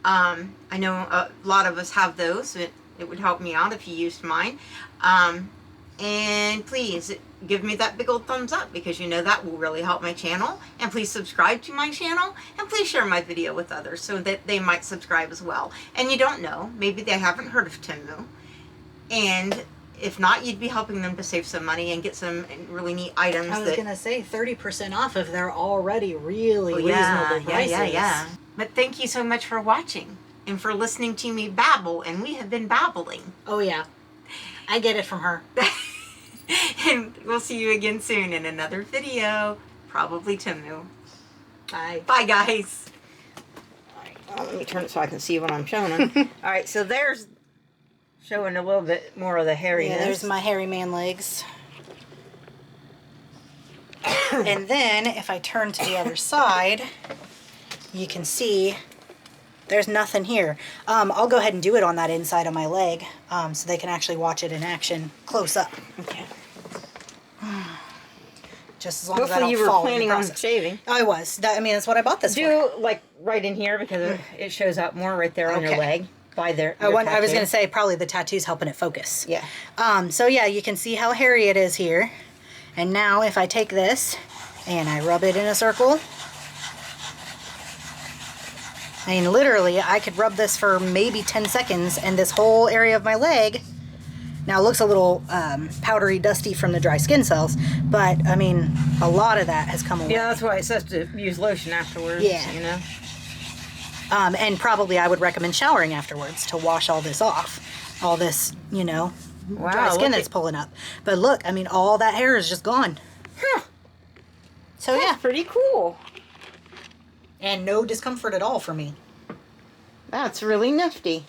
I know a lot of us have those. It would help me out if you used mine. And please give me that big old thumbs up because you know that will really help my channel. And please subscribe to my channel and please share my video with others so that they might subscribe as well. And you don't know, maybe they haven't heard of Temu. And if not, you'd be helping them to save some money and get some really neat items. I was going to say 30% off if they're already really reasonable prices. Yeah. But thank you so much for watching and for listening to me babble, and we have been babbling. Oh yeah, I get it from her. And we'll see you again soon in another video, probably Temu. Bye. Bye, guys. All right, well, let me turn it so I can see what I'm showing them. All right, so there's showing a little bit more of the hairiness. Yeah, there's my hairy man legs. And then if I turn to the other side, you can see there's nothing here. I'll go ahead and do it on that inside of my leg so they can actually watch it in action close up. Okay. Just as long as I Hopefully don't you were fall planning on shaving. I was. I mean, that's what I bought this for. Do like right in here because it shows up more right there on your leg. By there. I was going to say probably the tattoo's helping it focus. Yeah. So yeah, you can see how hairy it is here. And now if I take this and I rub it in a circle, I mean, literally, I could rub this for maybe 10 seconds and this whole area of my leg, now it looks a little powdery, dusty from the dry skin cells, but I mean, a lot of that has come away. Yeah, that's why it says to use lotion afterwards, yeah. You know. And probably I would recommend showering afterwards to wash all this off. All this, you know, dry skin that's pulling up. But look, I mean, all that hair is just gone. Huh. So that's yeah. Pretty cool. And no discomfort at all for me. That's really nifty.